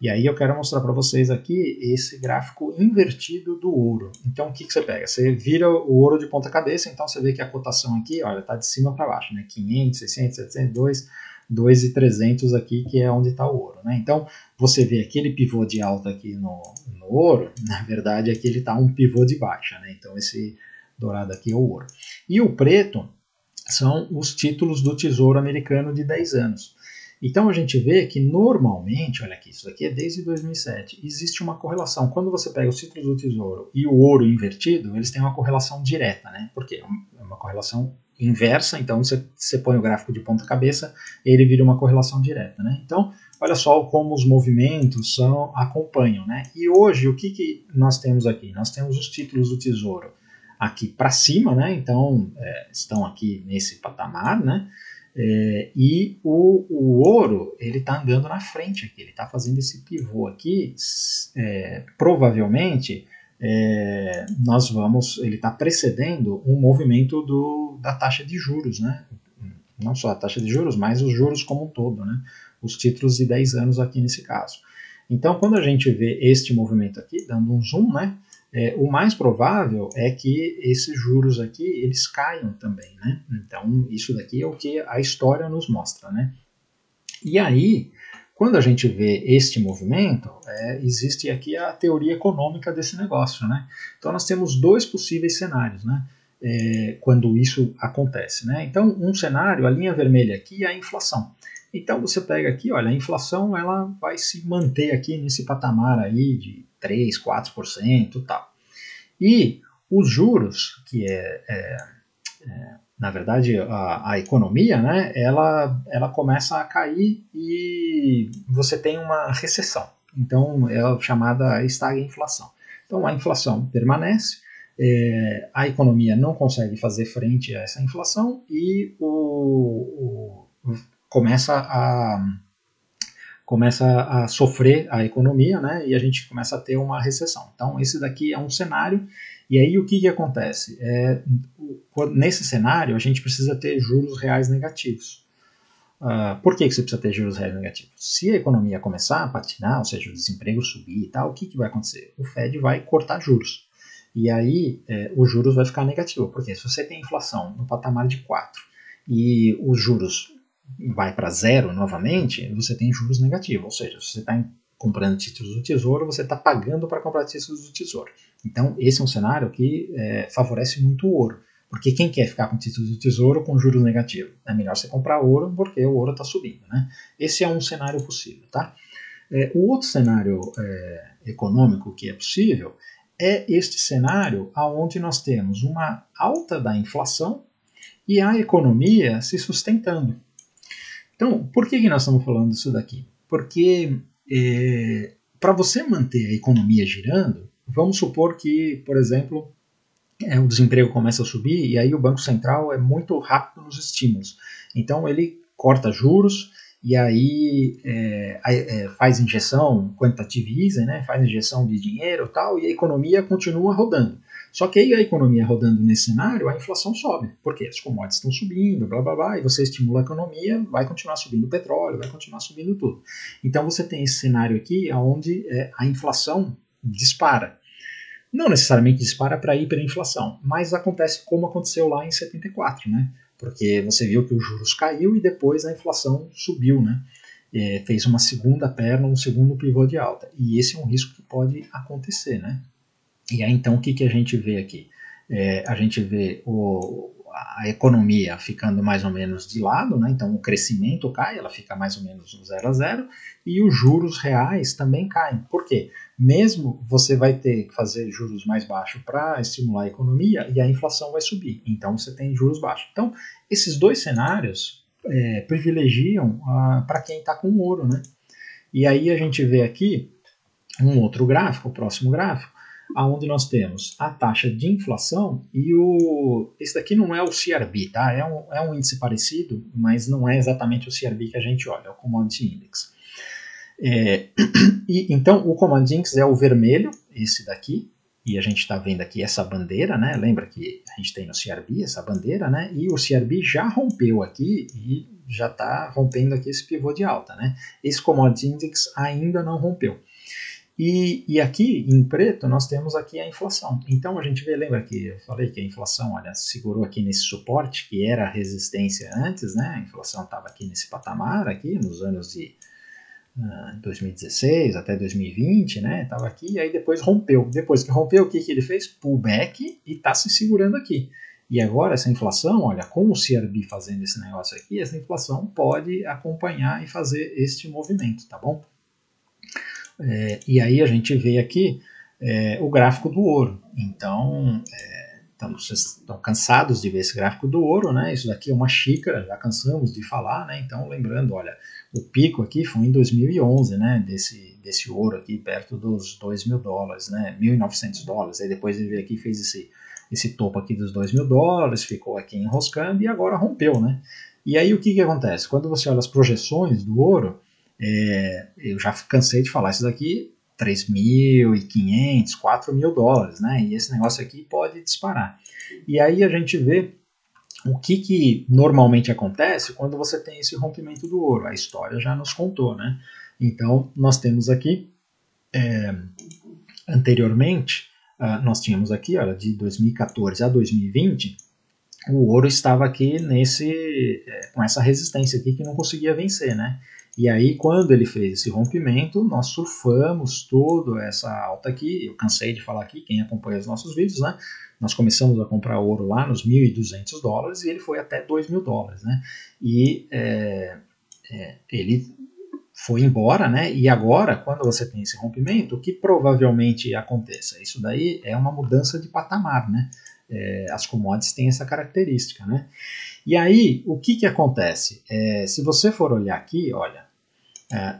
E aí eu quero mostrar para vocês aqui esse gráfico invertido do ouro. Então, o que você pega? Você vira o ouro de ponta cabeça, então você vê que a cotação aqui, olha, está de cima para baixo, né? 500, 600, 700, 2.300 aqui, que é onde está o ouro, né? Então, você vê aquele pivô de alta aqui no ouro, na verdade aqui ele está um pivô de baixa, né? Então, esse dourado aqui é o ouro. E o preto são os títulos do Tesouro Americano de 10 anos. Então a gente vê que normalmente, olha aqui, isso daqui é desde 2007, existe uma correlação. Quando você pega os títulos do Tesouro e o ouro invertido, eles têm uma correlação direta, né? Por quê? É uma correlação inversa, então você põe o gráfico de ponta cabeça, ele vira uma correlação direta, né? Então, olha só como os movimentos acompanham, né? E hoje, o que nós temos aqui? Nós temos os títulos do Tesouro aqui para cima, né? Então, estão aqui nesse patamar, né? E o ouro ele está andando na frente aqui, ele está fazendo esse pivô aqui, provavelmente ele está precedendo um movimento da taxa de juros, né? Não só a taxa de juros, mas os juros como um todo, né? Os títulos de 10 anos aqui nesse caso. Então, quando a gente vê este movimento aqui, dando um zoom, né? O mais provável é que esses juros aqui, eles caiam também, né? Então, isso daqui é o que a história nos mostra, né? E aí, quando a gente vê este movimento, existe aqui a teoria econômica desse negócio, né? Então, nós temos dois possíveis cenários, né? Quando isso acontece, né? Então, um cenário, a linha vermelha aqui é a inflação. Então, você pega aqui, olha, a inflação ela vai se manter aqui nesse patamar aí de 3, 4% e tal. E os juros, que na verdade, a economia, né, ela começa a cair e você tem uma recessão. Então, é a chamada estagflação. Então, a inflação permanece, a economia não consegue fazer frente a essa inflação e começa começa a sofrer a economia, né, e a gente começa a ter uma recessão. Então, esse daqui é um cenário, e aí o que acontece? Nesse cenário, a gente precisa ter juros reais negativos. Por que você precisa ter juros reais negativos? Se a economia começar a patinar, ou seja, o desemprego subir e tal, o que vai acontecer? O Fed vai cortar juros. E aí os juros vai ficar negativo, porque se você tem inflação no patamar de 4 e os juros vai para zero novamente, você tem juros negativos, ou seja, se você está comprando títulos do Tesouro, você está pagando para comprar títulos do Tesouro. Então esse é um cenário que favorece muito o ouro, porque quem quer ficar com títulos do Tesouro com juros negativos? É melhor você comprar ouro, porque o ouro está subindo, né? Esse é um cenário possível, tá? O outro cenário econômico que é possível é este cenário onde nós temos uma alta da inflação e a economia se sustentando. Então, por que nós estamos falando disso daqui? Porque para você manter a economia girando, vamos supor que, por exemplo, o desemprego começa a subir e aí o Banco Central é muito rápido nos estímulos. Então ele corta juros e aí faz injeção quantitative easing, né, faz injeção de dinheiro e tal, e a economia continua rodando. Só que aí a economia rodando nesse cenário, a inflação sobe, porque as commodities estão subindo, blá blá blá, e você estimula a economia, vai continuar subindo o petróleo, vai continuar subindo tudo. Então você tem esse cenário aqui onde a inflação dispara. Não necessariamente dispara para a hiperinflação, mas acontece como aconteceu lá em 74, né? Porque você viu que os juros caiu e depois a inflação subiu, né? Fez uma segunda perna, um segundo pivô de alta. E esse é um risco que pode acontecer, né? E aí, então, o que a gente vê aqui? A gente vê a economia ficando mais ou menos de lado, né? Então o crescimento cai, ela fica mais ou menos no 0 a 0, e os juros reais também caem. Por quê? Mesmo você vai ter que fazer juros mais baixos para estimular a economia e a inflação vai subir, então você tem juros baixos. Então, esses dois cenários privilegiam para quem está com ouro, né? E aí a gente vê aqui um outro gráfico, o próximo gráfico, onde nós temos a taxa de inflação e esse daqui não é o CRB, tá? É um índice parecido, mas não é exatamente o CRB que a gente olha, é o Commodity Index. Então o Commodity Index é o vermelho, esse daqui, e a gente está vendo aqui essa bandeira, né? Lembra que a gente tem no CRB essa bandeira, né? E o CRB já rompeu aqui e já está rompendo aqui esse pivô de alta, né? Esse Commodity Index ainda não rompeu. E aqui, em preto, nós temos aqui a inflação. Então, a gente vê, lembra que eu falei que a inflação, olha, segurou aqui nesse suporte, que era a resistência antes, né? A inflação estava aqui nesse patamar, aqui, nos anos de 2016 até 2020, né? Estava aqui, e aí depois rompeu. Depois que rompeu, o que ele fez? Pullback e está se segurando aqui. E agora, essa inflação, olha, com o CRB fazendo esse negócio aqui, essa inflação pode acompanhar e fazer este movimento, tá bom? E aí a gente vê aqui o gráfico do ouro. Então, vocês estão cansados de ver esse gráfico do ouro, né? Isso daqui é uma xícara, já cansamos de falar, né? Então, lembrando, olha, o pico aqui foi em 2011, né? Desse ouro aqui, perto dos $2.000, né? $1.900. Aí depois ele veio aqui e fez esse topo aqui dos $2.000, ficou aqui enroscando e agora rompeu, né? E aí o que acontece? Quando você olha as projeções do ouro, eu já cansei de falar isso daqui, $3.500, $4.000, né? E esse negócio aqui pode disparar. E aí a gente vê o que normalmente acontece quando você tem esse rompimento do ouro. A história já nos contou, né? Então, nós temos aqui, anteriormente, nós tínhamos aqui, olha, de 2014 a 2020, o ouro estava aqui com essa resistência aqui que não conseguia vencer, né? E aí, quando ele fez esse rompimento, nós surfamos toda essa alta aqui. Eu cansei de falar aqui, quem acompanha os nossos vídeos, né? Nós começamos a comprar ouro lá nos $1.200 e ele foi até $2.000, né? E ele foi embora, né? E agora, quando você tem esse rompimento, o que provavelmente aconteça? Isso daí é uma mudança de patamar, né? As commodities têm essa característica, né? E aí, o que acontece? Se você for olhar aqui, olha,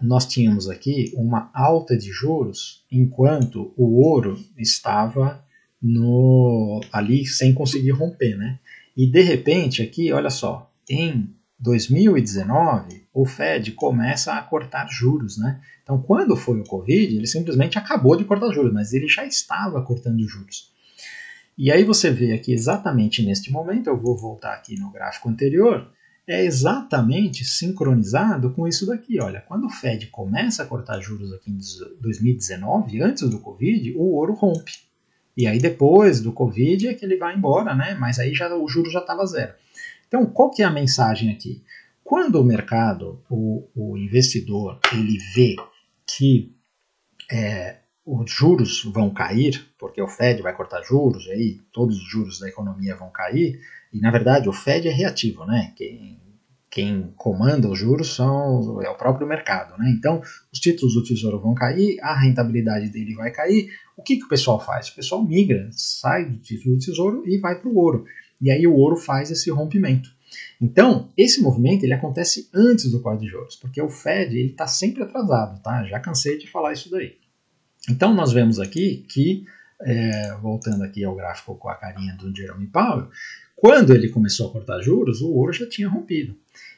nós tínhamos aqui uma alta de juros enquanto o ouro estava ali sem conseguir romper, né? E de repente aqui, olha só, em 2019 o Fed começa a cortar juros, né? Então, quando foi o Covid, ele simplesmente acabou de cortar juros, mas ele já estava cortando juros. E aí você vê aqui exatamente neste momento, eu vou voltar aqui no gráfico anterior, é exatamente sincronizado com isso daqui. Olha, quando o Fed começa a cortar juros aqui em 2019, antes do Covid, o ouro rompe. E aí depois do Covid é que ele vai embora, né? Mas aí o juro já estava zero. Então, qual que é a mensagem aqui? Quando o mercado, o investidor, ele vê que os juros vão cair, porque o Fed vai cortar juros, e aí todos os juros da economia vão cair, e na verdade o Fed é reativo, né? Quem comanda os juros é o próprio mercado, né? Então, os títulos do Tesouro vão cair, a rentabilidade dele vai cair. O que o pessoal faz? O pessoal migra, sai do título do Tesouro e vai para o ouro. E aí o ouro faz esse rompimento. Então, esse movimento ele acontece antes do corte de juros, porque o Fed está sempre atrasado, tá? Já cansei de falar isso daí. Então, nós vemos aqui que, voltando aqui ao gráfico com a carinha do Jerome Powell, quando ele começou a cortar juros, o ouro já tinha rompido.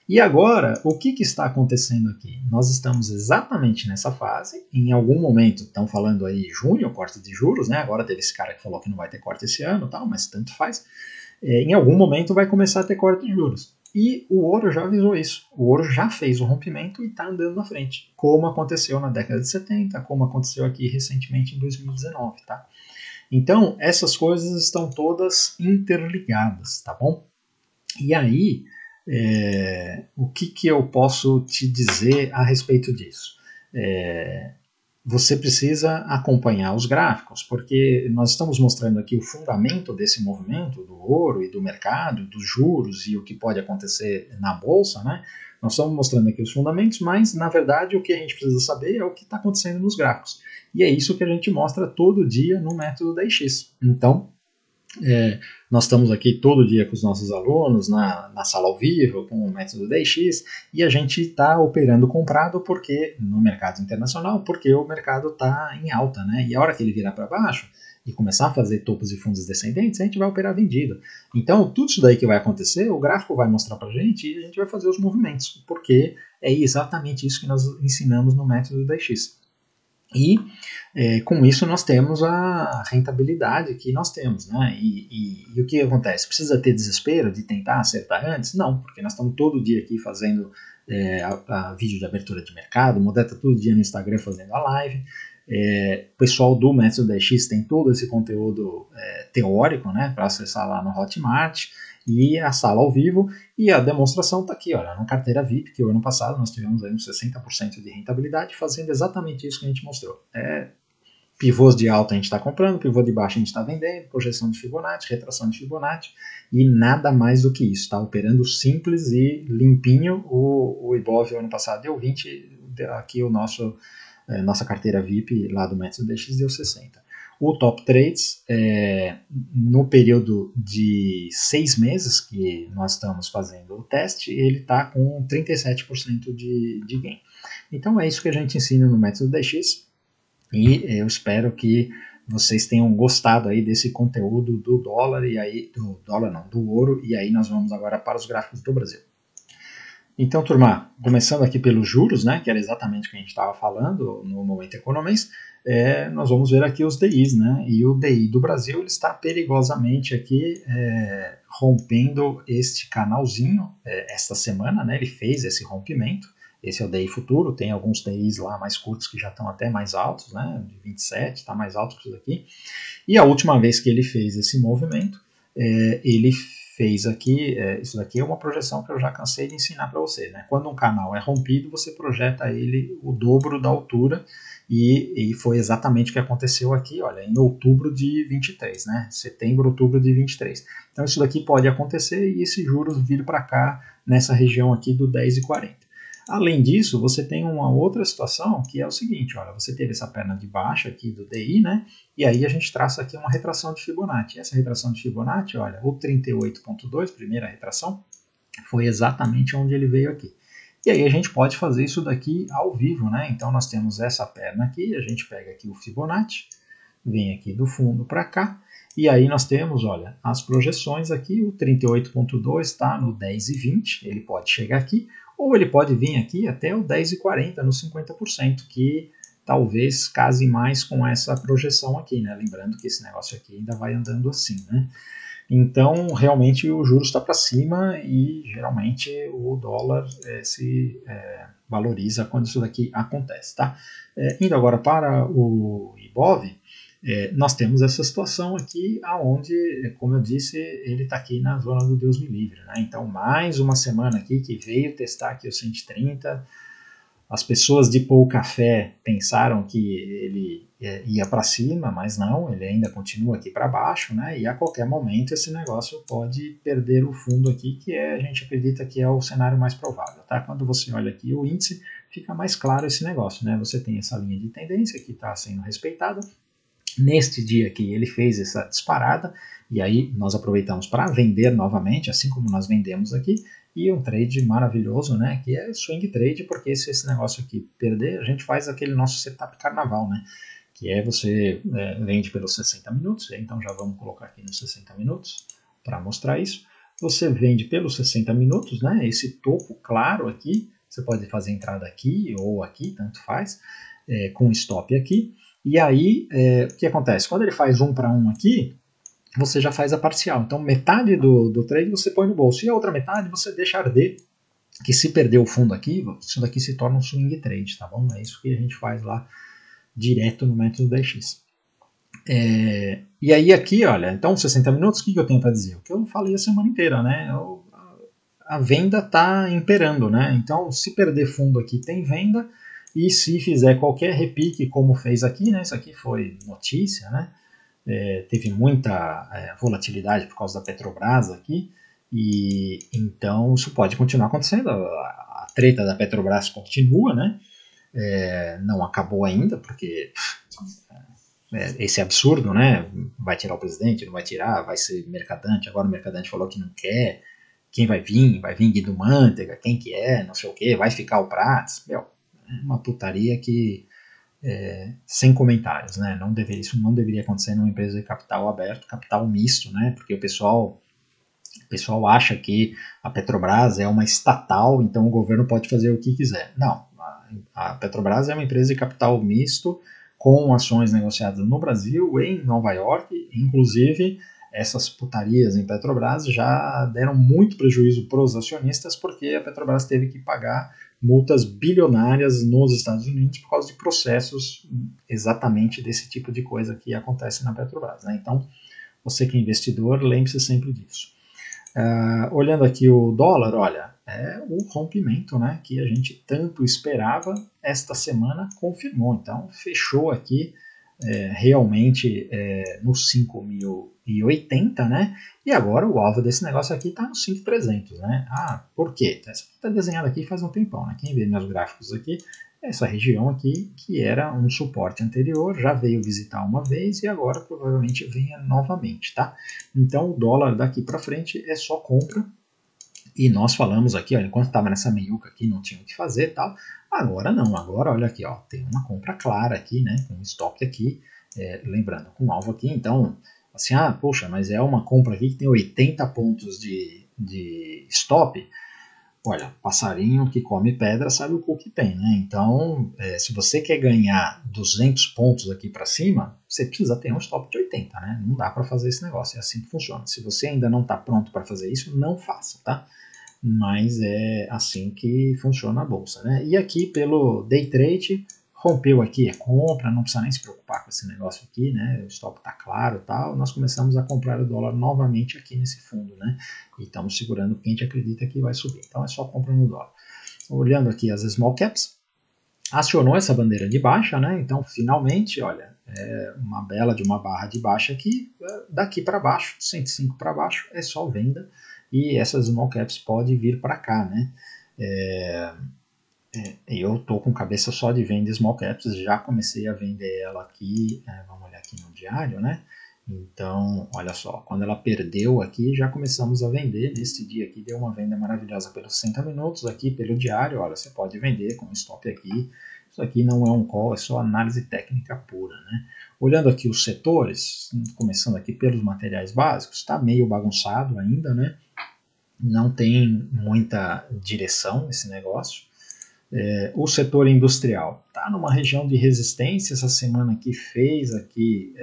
E agora, o que está acontecendo aqui? Nós estamos exatamente nessa fase, em algum momento, estão falando aí junho, corte de juros, né? Agora teve esse cara que falou que não vai ter corte esse ano, tal, mas tanto faz. Em algum momento vai começar a ter corte de juros. E o ouro já avisou isso. O ouro já fez o rompimento e está andando na frente, como aconteceu na década de 70, como aconteceu aqui recentemente em 2019, tá? Então, essas coisas estão todas interligadas, tá bom? E aí, o que eu posso te dizer a respeito disso? Você precisa acompanhar os gráficos, porque nós estamos mostrando aqui o fundamento desse movimento do ouro e do mercado, dos juros e o que pode acontecer na bolsa, né? Nós estamos mostrando aqui os fundamentos, mas na verdade o que a gente precisa saber é o que está acontecendo nos gráficos. E é isso que a gente mostra todo dia no método da DAX. Então, nós estamos aqui todo dia com os nossos alunos na sala ao vivo, com o método DAX, e a gente está operando comprado porque no mercado internacional, porque o mercado está em alta, né? E a hora que ele virar para baixo e começar a fazer topos e fundos descendentes, a gente vai operar vendido. Então, tudo isso daí que vai acontecer, o gráfico vai mostrar para a gente e a gente vai fazer os movimentos, porque é exatamente isso que nós ensinamos no método DAX. E com isso nós temos a rentabilidade que nós temos, né? E o que acontece? Precisa ter desespero de tentar acertar antes? Não, porque nós estamos todo dia aqui fazendo a vídeo de abertura de mercado, o Modé está todo dia no Instagram fazendo a live. O pessoal do Método DAX tem todo esse conteúdo teórico, né, para acessar lá no Hotmart, e a sala ao vivo, e a demonstração está aqui, olha, na carteira VIP, que o ano passado nós tivemos aí uns 60% de rentabilidade, fazendo exatamente isso que a gente mostrou. Pivôs de alta a gente está comprando, pivô de baixo a gente está vendendo, projeção de Fibonacci, retração de Fibonacci, e nada mais do que isso, está operando simples e limpinho. O Ibov ano passado deu 20, aqui nossa carteira VIP lá do Método DAX deu 60. O Top Trades, no período de 6 meses que nós estamos fazendo o teste, ele está com 37% de gain. Então é isso que a gente ensina no Método DAX, e eu espero que vocês tenham gostado aí desse conteúdo do dólar, e aí do ouro, e aí nós vamos agora para os gráficos do Brasil. Então, turma, começando aqui pelos juros, né, que era exatamente o que a gente estava falando no Momento Economês, nós vamos ver aqui os DIs, né, e o DI do Brasil ele está perigosamente aqui rompendo este canalzinho esta semana, né, ele fez esse rompimento. Esse é o DI futuro, tem alguns DIs lá mais curtos que já estão até mais altos, né, de 27, está mais alto que isso daqui. E a última vez que ele fez esse movimento, ele fez aqui, isso daqui é uma projeção que eu já cansei de ensinar para vocês, né? Quando um canal é rompido, você projeta ele o dobro da altura, e foi exatamente o que aconteceu aqui, olha, em outubro de 23, né? Setembro, outubro de 23. Então isso daqui pode acontecer e esses juros vir para cá, nessa região aqui do 10,40. Além disso, você tem uma outra situação que é o seguinte, olha, você teve essa perna de baixa aqui do DI, né? E aí a gente traça aqui uma retração de Fibonacci. Essa retração de Fibonacci, olha, o 38.2, primeira retração, foi exatamente onde ele veio aqui. E aí a gente pode fazer isso daqui ao vivo, né? Então nós temos essa perna aqui, a gente pega aqui o Fibonacci, vem aqui do fundo para cá, e aí nós temos, olha, as projeções aqui, o 38.2 está no 10,20, ele pode chegar aqui. ou ele pode vir aqui até o 10,40 no 50%, que talvez case mais com essa projeção aqui, né? Lembrando que esse negócio aqui ainda vai andando assim, né? Então, realmente, o juros está para cima e, geralmente, o dólar se valoriza quando isso daqui acontece, tá? Indo agora para o Ibov, nós temos essa situação aqui onde, como eu disse, ele está aqui na zona do Deus me livre, né? Então, mais uma semana aqui que veio testar aqui o 130. As pessoas de pouca fé pensaram que ele ia para cima, mas não, ele ainda continua aqui para baixo, né? E a qualquer momento esse negócio pode perder o fundo aqui, que a gente acredita que é o cenário mais provável, tá? Quando você olha aqui o índice, fica mais claro esse negócio, né? Você tem essa linha de tendência que está sendo respeitada. Neste dia aqui ele fez essa disparada e aí nós aproveitamos para vender novamente, assim como nós vendemos aqui, e um trade maravilhoso, né, que é swing trade, porque se esse negócio aqui perder, a gente faz aquele nosso setup carnaval, né, que é você vende pelos 60 minutos, então já vamos colocar aqui nos 60 minutos para mostrar isso. Você vende pelos 60 minutos, né, esse topo claro aqui, você pode fazer entrada aqui ou aqui, tanto faz, com stop aqui. E aí, o que acontece? Quando ele faz 1 para 1 aqui, você já faz a parcial. Então, metade do trade você põe no bolso. E a outra metade você deixa arder, que se perder o fundo aqui, isso daqui se torna um swing trade, tá bom? É isso que a gente faz lá direto no método DX. E aí aqui, olha, então 60 minutos, o que eu tenho para dizer? O que eu falei a semana inteira, né? A venda está imperando, né? Então, se perder fundo aqui, tem venda. E se fizer qualquer repique, como fez aqui, né? Isso aqui foi notícia, né? Teve muita volatilidade por causa da Petrobras aqui, e então isso pode continuar acontecendo. A treta da Petrobras continua, né? Não acabou ainda, porque esse absurdo, né? Vai tirar o presidente, não vai tirar, vai ser Mercadante. Agora o Mercadante falou que não quer. Quem vai vir? Vai vir Guido Mantega, quem que é? Não sei o que, vai ficar o Prats. Meu, uma putaria que sem comentários, né? Isso não deveria acontecer numa empresa de capital aberto, capital misto, né? Porque o pessoal acha que a Petrobras é uma estatal, então o governo pode fazer o que quiser. Não, a Petrobras é uma empresa de capital misto com ações negociadas no Brasil, em Nova York, inclusive essas putarias em Petrobras já deram muito prejuízo para os acionistas, porque a Petrobras teve que pagar multas bilionárias nos Estados Unidos por causa de processos exatamente desse tipo de coisa que acontece na Petrobras, né? Então, você que é investidor, lembre-se sempre disso. Olhando aqui o dólar, olha, é o rompimento, né, que a gente tanto esperava, esta semana confirmou. Então, fechou aqui realmente nos 5.080, né? E agora o alvo desse negócio aqui está nos 5.300, né? Por quê? Essa aqui está desenhada aqui faz um tempão, né? Quem vê meus gráficos aqui, essa região aqui, que era um suporte anterior, já veio visitar uma vez e agora provavelmente venha novamente, tá? Então o dólar daqui para frente é só compra. E nós falamos aqui, ó, enquanto estava nessa meiuca aqui, não tinha o que fazer e tal. Agora não, agora olha aqui, ó, tem uma compra clara aqui, né, com estoque aqui, lembrando, com alvo aqui. Então, assim, poxa, mas é uma compra aqui que tem 80 pontos de stop. Olha, passarinho que come pedra sabe o cu que tem, né? Então, se você quer ganhar 200 pontos aqui para cima, você precisa ter um stop de 80, né? Não dá para fazer esse negócio, é assim que funciona. Se você ainda não está pronto para fazer isso, não faça, tá? Mas é assim que funciona a bolsa, né? E aqui pelo day trade, rompeu aqui, é compra, não precisa nem se preocupar com esse negócio aqui, né? O stop tá claro e tal. Nós começamos a comprar o dólar novamente aqui nesse fundo, né? E estamos segurando porque a gente acredita que vai subir. Então é só compra no dólar. Olhando aqui as small caps, acionou essa bandeira de baixa, né? Então finalmente, olha, uma bela de uma barra de baixa aqui, daqui para baixo, 105 para baixo, é só venda. E essas small caps podem vir para cá, né? Eu tô com cabeça só de venda small caps, já comecei a vender ela aqui, vamos olhar aqui no diário, né? Então, olha só, quando ela perdeu aqui, já começamos a vender. Neste dia aqui deu uma venda maravilhosa pelos 60 minutos, aqui pelo diário, olha, você pode vender com stop aqui. Isso aqui não é um call, é só análise técnica pura, né? Olhando aqui os setores, começando aqui pelos materiais básicos, está meio bagunçado ainda, né? não tem muita direção esse negócio. O setor industrial está numa região de resistência, essa semana aqui fez aqui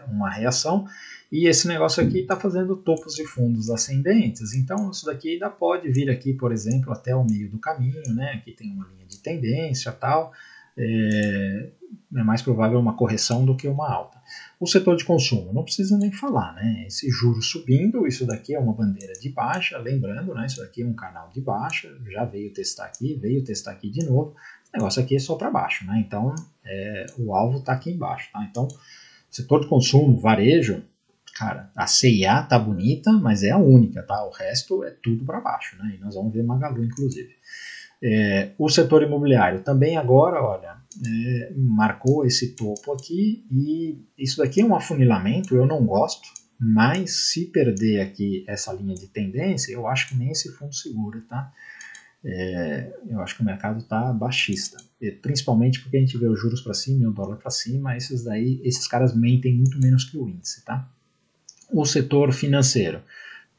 uma reação, e esse negócio aqui está fazendo topos e fundos ascendentes, então isso daqui ainda pode vir aqui, por exemplo, até o meio do caminho, né? Aqui tem uma linha de tendência e tal, é mais provável uma correção do que uma alta. O setor de consumo, não precisa nem falar, né? Esse juro subindo, isso daqui é uma bandeira de baixa, lembrando, né? Isso daqui é um canal de baixa, já veio testar aqui de novo. O negócio aqui é só para baixo, né? Então, o alvo está aqui embaixo, tá? Então, setor de consumo, varejo, cara, a C&A tá bonita, mas é a única, tá? O resto é tudo para baixo, né? E nós vamos ver Magalu, inclusive. O setor imobiliário também agora, olha, marcou esse topo aqui, e isso daqui é um afunilamento, eu não gosto, mas se perder aqui essa linha de tendência, eu acho que nem esse fundo segura, tá? Eu acho que o mercado está baixista, principalmente porque a gente vê os juros para cima e o dólar para cima, esses caras mentem muito menos que o índice, tá? O setor financeiro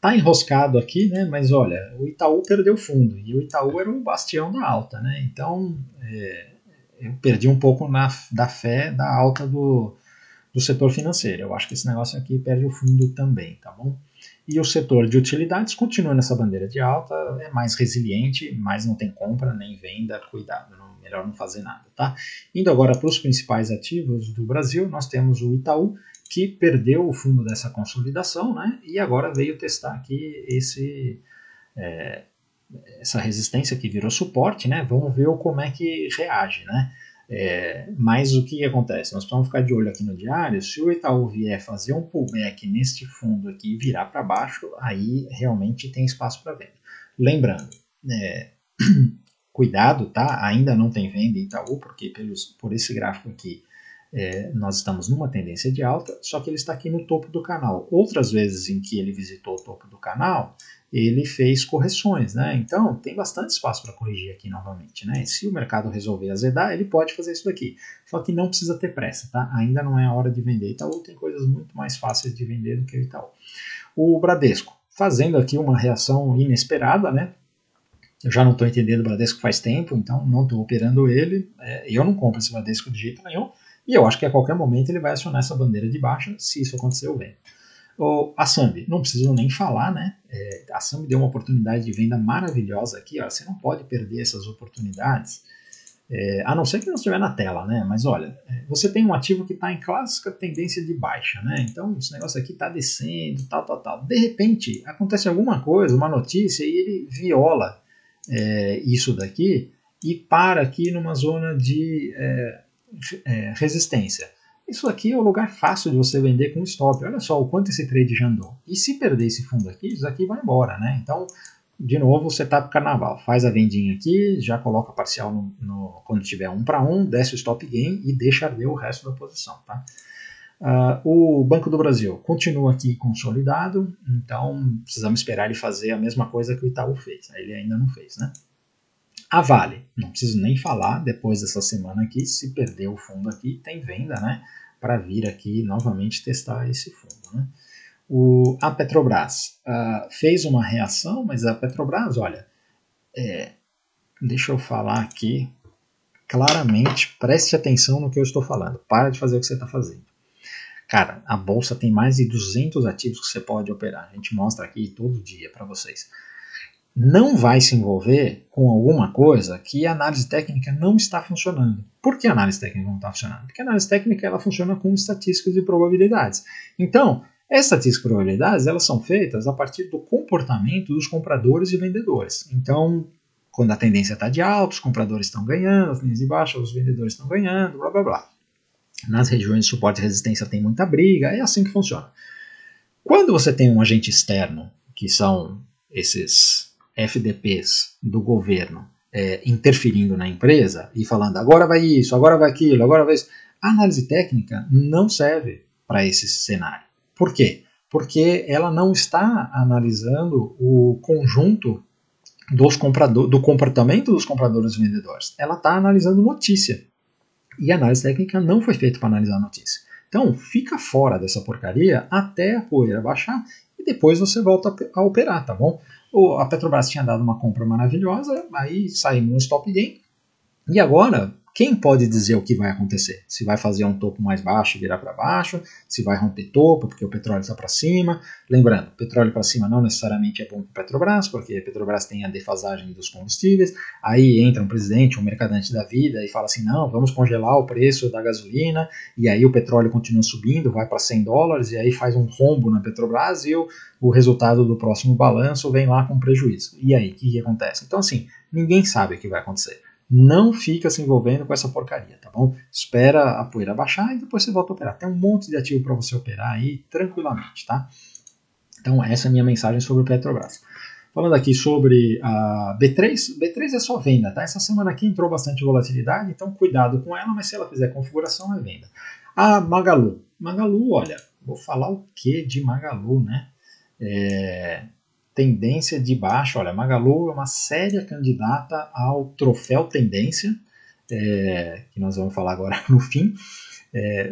tá enroscado aqui, né? Mas olha, o Itaú perdeu fundo, e o Itaú era um bastião da alta, né? Então, eu perdi um pouco da fé da alta do setor financeiro. Eu acho que esse negócio aqui perde o fundo também, tá bom? E o setor de utilidades continua nessa bandeira de alta, é mais resiliente, mas não tem compra nem venda, cuidado, melhor não fazer nada, tá? Indo agora para os principais ativos do Brasil, nós temos o Itaú, que perdeu o fundo dessa consolidação, né? E agora veio testar aqui essa resistência que virou suporte, né? Vamos ver como é que reage, né? Mas o que acontece? Nós precisamos ficar de olho aqui no diário. Se o Itaú vier fazer um pullback neste fundo aqui e virar para baixo, aí realmente tem espaço para venda. Lembrando, cuidado, tá? Ainda não tem venda em Itaú, porque por esse gráfico aqui nós estamos numa tendência de alta, só que ele está aqui no topo do canal. Outras vezes em que ele visitou o topo do canal, ele fez correções, né? Então tem bastante espaço para corrigir aqui novamente, né? E se o mercado resolver azedar, ele pode fazer isso daqui. Só que não precisa ter pressa, tá? Ainda não é a hora de vender Itaú, tem coisas muito mais fáceis de vender do que o Itaú. O Bradesco, fazendo aqui uma reação inesperada, né? Eu já não estou entendendo o Bradesco faz tempo, então não estou operando ele. Eu não compro esse Bradesco de jeito nenhum. E eu acho que a qualquer momento ele vai acionar essa bandeira de baixa, se isso acontecer, eu vendo. A Sambi, não preciso nem falar, né? A Sambi deu uma oportunidade de venda maravilhosa aqui, ó, você não pode perder essas oportunidades, a não ser que não estiver na tela, né? Mas olha, você tem um ativo que está em clássica tendência de baixa, né? Então esse negócio aqui está descendo, tal. De repente acontece alguma coisa, uma notícia, e ele viola isso daqui e para aqui numa zona de resistência. Isso aqui é o lugar fácil de você vender com stop. Olha só o quanto esse trade já andou. E se perder esse fundo aqui, isso aqui vai embora, né? Então, de novo, setup carnaval. Faz a vendinha aqui, já coloca parcial quando tiver 1 para 1, desce o stop gain e deixa arder o resto da posição, tá? O Banco do Brasil continua aqui consolidado, então precisamos esperar ele fazer a mesma coisa que o Itaú fez. Ele ainda não fez, né? A Vale, não preciso nem falar, depois dessa semana aqui, se perder o fundo aqui, tem venda, né? Para vir aqui novamente testar esse fundo, né? A Petrobras fez uma reação, mas a Petrobras, olha, deixa eu falar aqui claramente, preste atenção no que eu estou falando, para de fazer o que você está fazendo. Cara, a bolsa tem mais de 200 ativos que você pode operar, a gente mostra aqui todo dia para vocês. Não vai se envolver com alguma coisa que a análise técnica não está funcionando. Por que a análise técnica não está funcionando? Porque a análise técnica ela funciona com estatísticas e probabilidades. Então, essas estatísticas e probabilidades elas são feitas a partir do comportamento dos compradores e vendedores. Então, quando a tendência está de alta, os compradores estão ganhando, as linhas de baixa, os vendedores estão ganhando, blá blá blá. Nas regiões de suporte e resistência tem muita briga, é assim que funciona. Quando você tem um agente externo, que são esses FDPs do governo interferindo na empresa e falando agora vai isso, agora vai aquilo, agora vai isso, a análise técnica não serve para esse cenário. Por quê? Porque ela não está analisando o conjunto do comportamento dos compradores e vendedores. Ela está analisando notícia. E a análise técnica não foi feita para analisar a notícia. Então, fica fora dessa porcaria até a poeira baixar e depois você volta a operar, tá bom? A Petrobras tinha dado uma compra maravilhosa, aí saímos no stop gain, e agora, quem pode dizer o que vai acontecer? Se vai fazer um topo mais baixo e virar para baixo, se vai romper topo porque o petróleo está para cima. Lembrando, petróleo para cima não necessariamente é bom para a Petrobras, porque a Petrobras tem a defasagem dos combustíveis. Aí entra um presidente, um mercadante da vida e fala assim, não, vamos congelar o preço da gasolina, e aí o petróleo continua subindo, vai para $100, e aí faz um rombo na Petrobras e o resultado do próximo balanço vem lá com prejuízo. E aí, o que acontece? Então assim, ninguém sabe o que vai acontecer. Não fica se envolvendo com essa porcaria, tá bom? Espera a poeira baixar e depois você volta a operar. Tem um monte de ativo para você operar aí tranquilamente, tá? Então essa é a minha mensagem sobre o Petrobras. Falando aqui sobre a B3, B3 é só venda, tá? Essa semana aqui entrou bastante volatilidade, então cuidado com ela, mas se ela fizer configuração é venda. A Magalu. Magalu, olha, vou falar o que de Magalu, né? Tendência de baixa, olha, Magalu é uma séria candidata ao troféu tendência, que nós vamos falar agora no fim.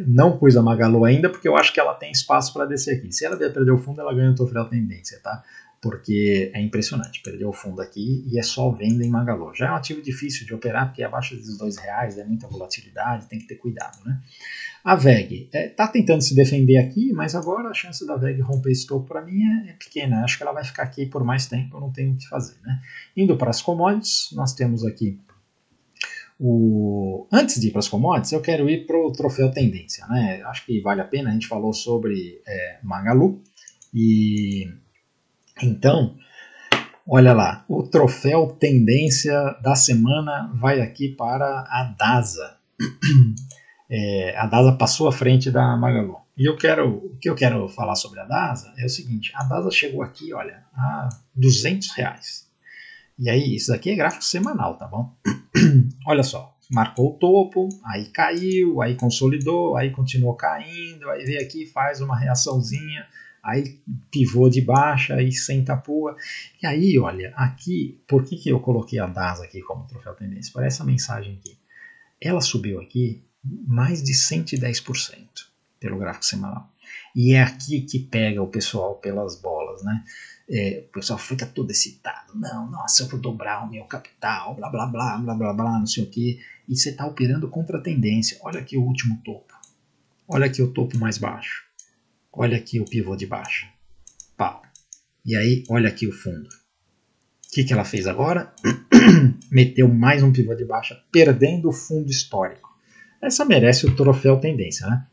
Não pus a Magalu ainda, porque eu acho que ela tem espaço para descer aqui. Se ela vier perder o fundo, ela ganha o troféu tendência, tá? Porque é impressionante, perdeu o fundo aqui e é só venda em Magalu. Já é um ativo difícil de operar, porque abaixo dos R$2 é muita volatilidade, tem que ter cuidado, né? A VEG está tentando se defender aqui, mas agora a chance da VEG romper esse topo para mim é pequena. Acho que ela vai ficar aqui por mais tempo, não tem o que fazer, né? Indo para as commodities, nós temos aqui Antes de ir para as commodities, eu quero ir para o troféu tendência, né? Acho que vale a pena, a gente falou sobre Magalu, e então, olha lá, o troféu tendência da semana vai aqui para a DASA. A DASA passou à frente da Magalu. E o que eu quero falar sobre a DASA é o seguinte, a DASA chegou aqui, olha, a R$200. E aí, isso daqui é gráfico semanal, tá bom? Olha só, marcou o topo, aí caiu, aí consolidou, aí continuou caindo, aí veio aqui, faz uma reaçãozinha, aí pivô de baixa, aí senta a pua. E aí, olha, aqui, por que eu coloquei a DASA aqui como troféu tendência? Por essa mensagem aqui. Ela subiu aqui mais de 110% pelo gráfico semanal. E é aqui que pega o pessoal pelas bolas, né? O pessoal fica todo excitado. Não, nossa, eu vou dobrar o meu capital, blá, blá, blá, blá, blá, blá, não sei o quê. E você está operando contra a tendência. Olha aqui o último topo. Olha aqui o topo mais baixo. Olha aqui o pivô de baixa. Pau. E aí, olha aqui o fundo. O que ela fez agora? Meteu mais um pivô de baixa, perdendo o fundo histórico. Essa merece o troféu tendência, né?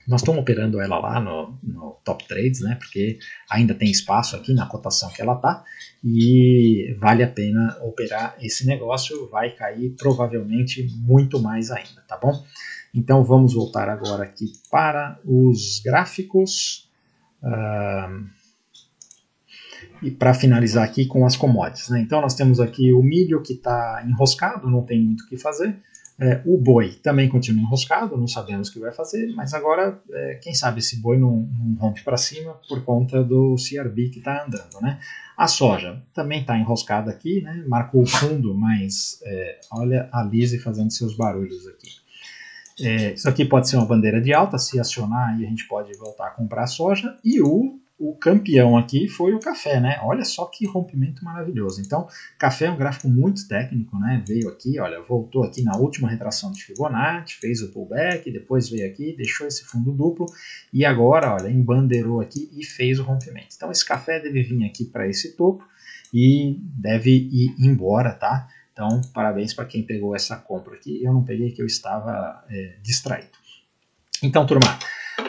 Nós estamos operando ela lá no Top Trades, né? Porque ainda tem espaço aqui na cotação que ela está e vale a pena operar esse negócio. Vai cair provavelmente muito mais ainda, tá bom? Então vamos voltar agora aqui para os gráficos e para finalizar aqui com as commodities, né? Então nós temos aqui o milho que está enroscado, não tem muito o que fazer. O boi também continua enroscado, não sabemos o que vai fazer, mas agora, quem sabe esse boi não rompe para cima por conta do CRB que está andando, né? A soja também está enroscada aqui, né? Marcou o fundo, mas olha a Lise fazendo seus barulhos aqui. Isso aqui pode ser uma bandeira de alta, se acionar aí a gente pode voltar a comprar a soja, e o campeão aqui foi o café, né? Olha só que rompimento maravilhoso. Então, café é um gráfico muito técnico, né? Veio aqui, olha, voltou aqui na última retração de Fibonacci, fez o pullback, depois veio aqui, deixou esse fundo duplo e agora, olha, embandeirou aqui e fez o rompimento. Então, esse café deve vir aqui para esse topo e deve ir embora, tá? Então, parabéns para quem pegou essa compra aqui. Eu não peguei, que eu estava distraído. Então, turma,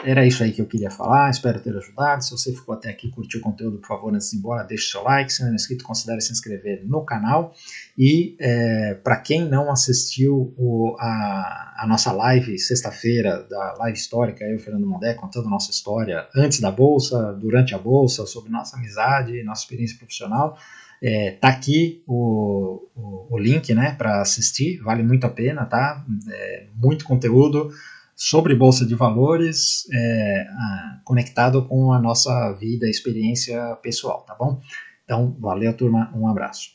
era isso aí que eu queria falar, espero ter ajudado. Se você ficou até aqui e curtiu o conteúdo, por favor, antes de ir embora, deixe seu like. Se não é inscrito, considere se inscrever no canal. E para quem não assistiu a nossa live sexta-feira, da live histórica, eu e o Fernando Mondé, contando nossa história antes da Bolsa, durante a Bolsa, sobre nossa amizade, nossa experiência profissional, tá aqui o link, né, para assistir, vale muito a pena, tá? Muito conteúdo sobre Bolsa de Valores, conectado com a nossa vida, experiência pessoal, tá bom? Então, valeu, turma, um abraço.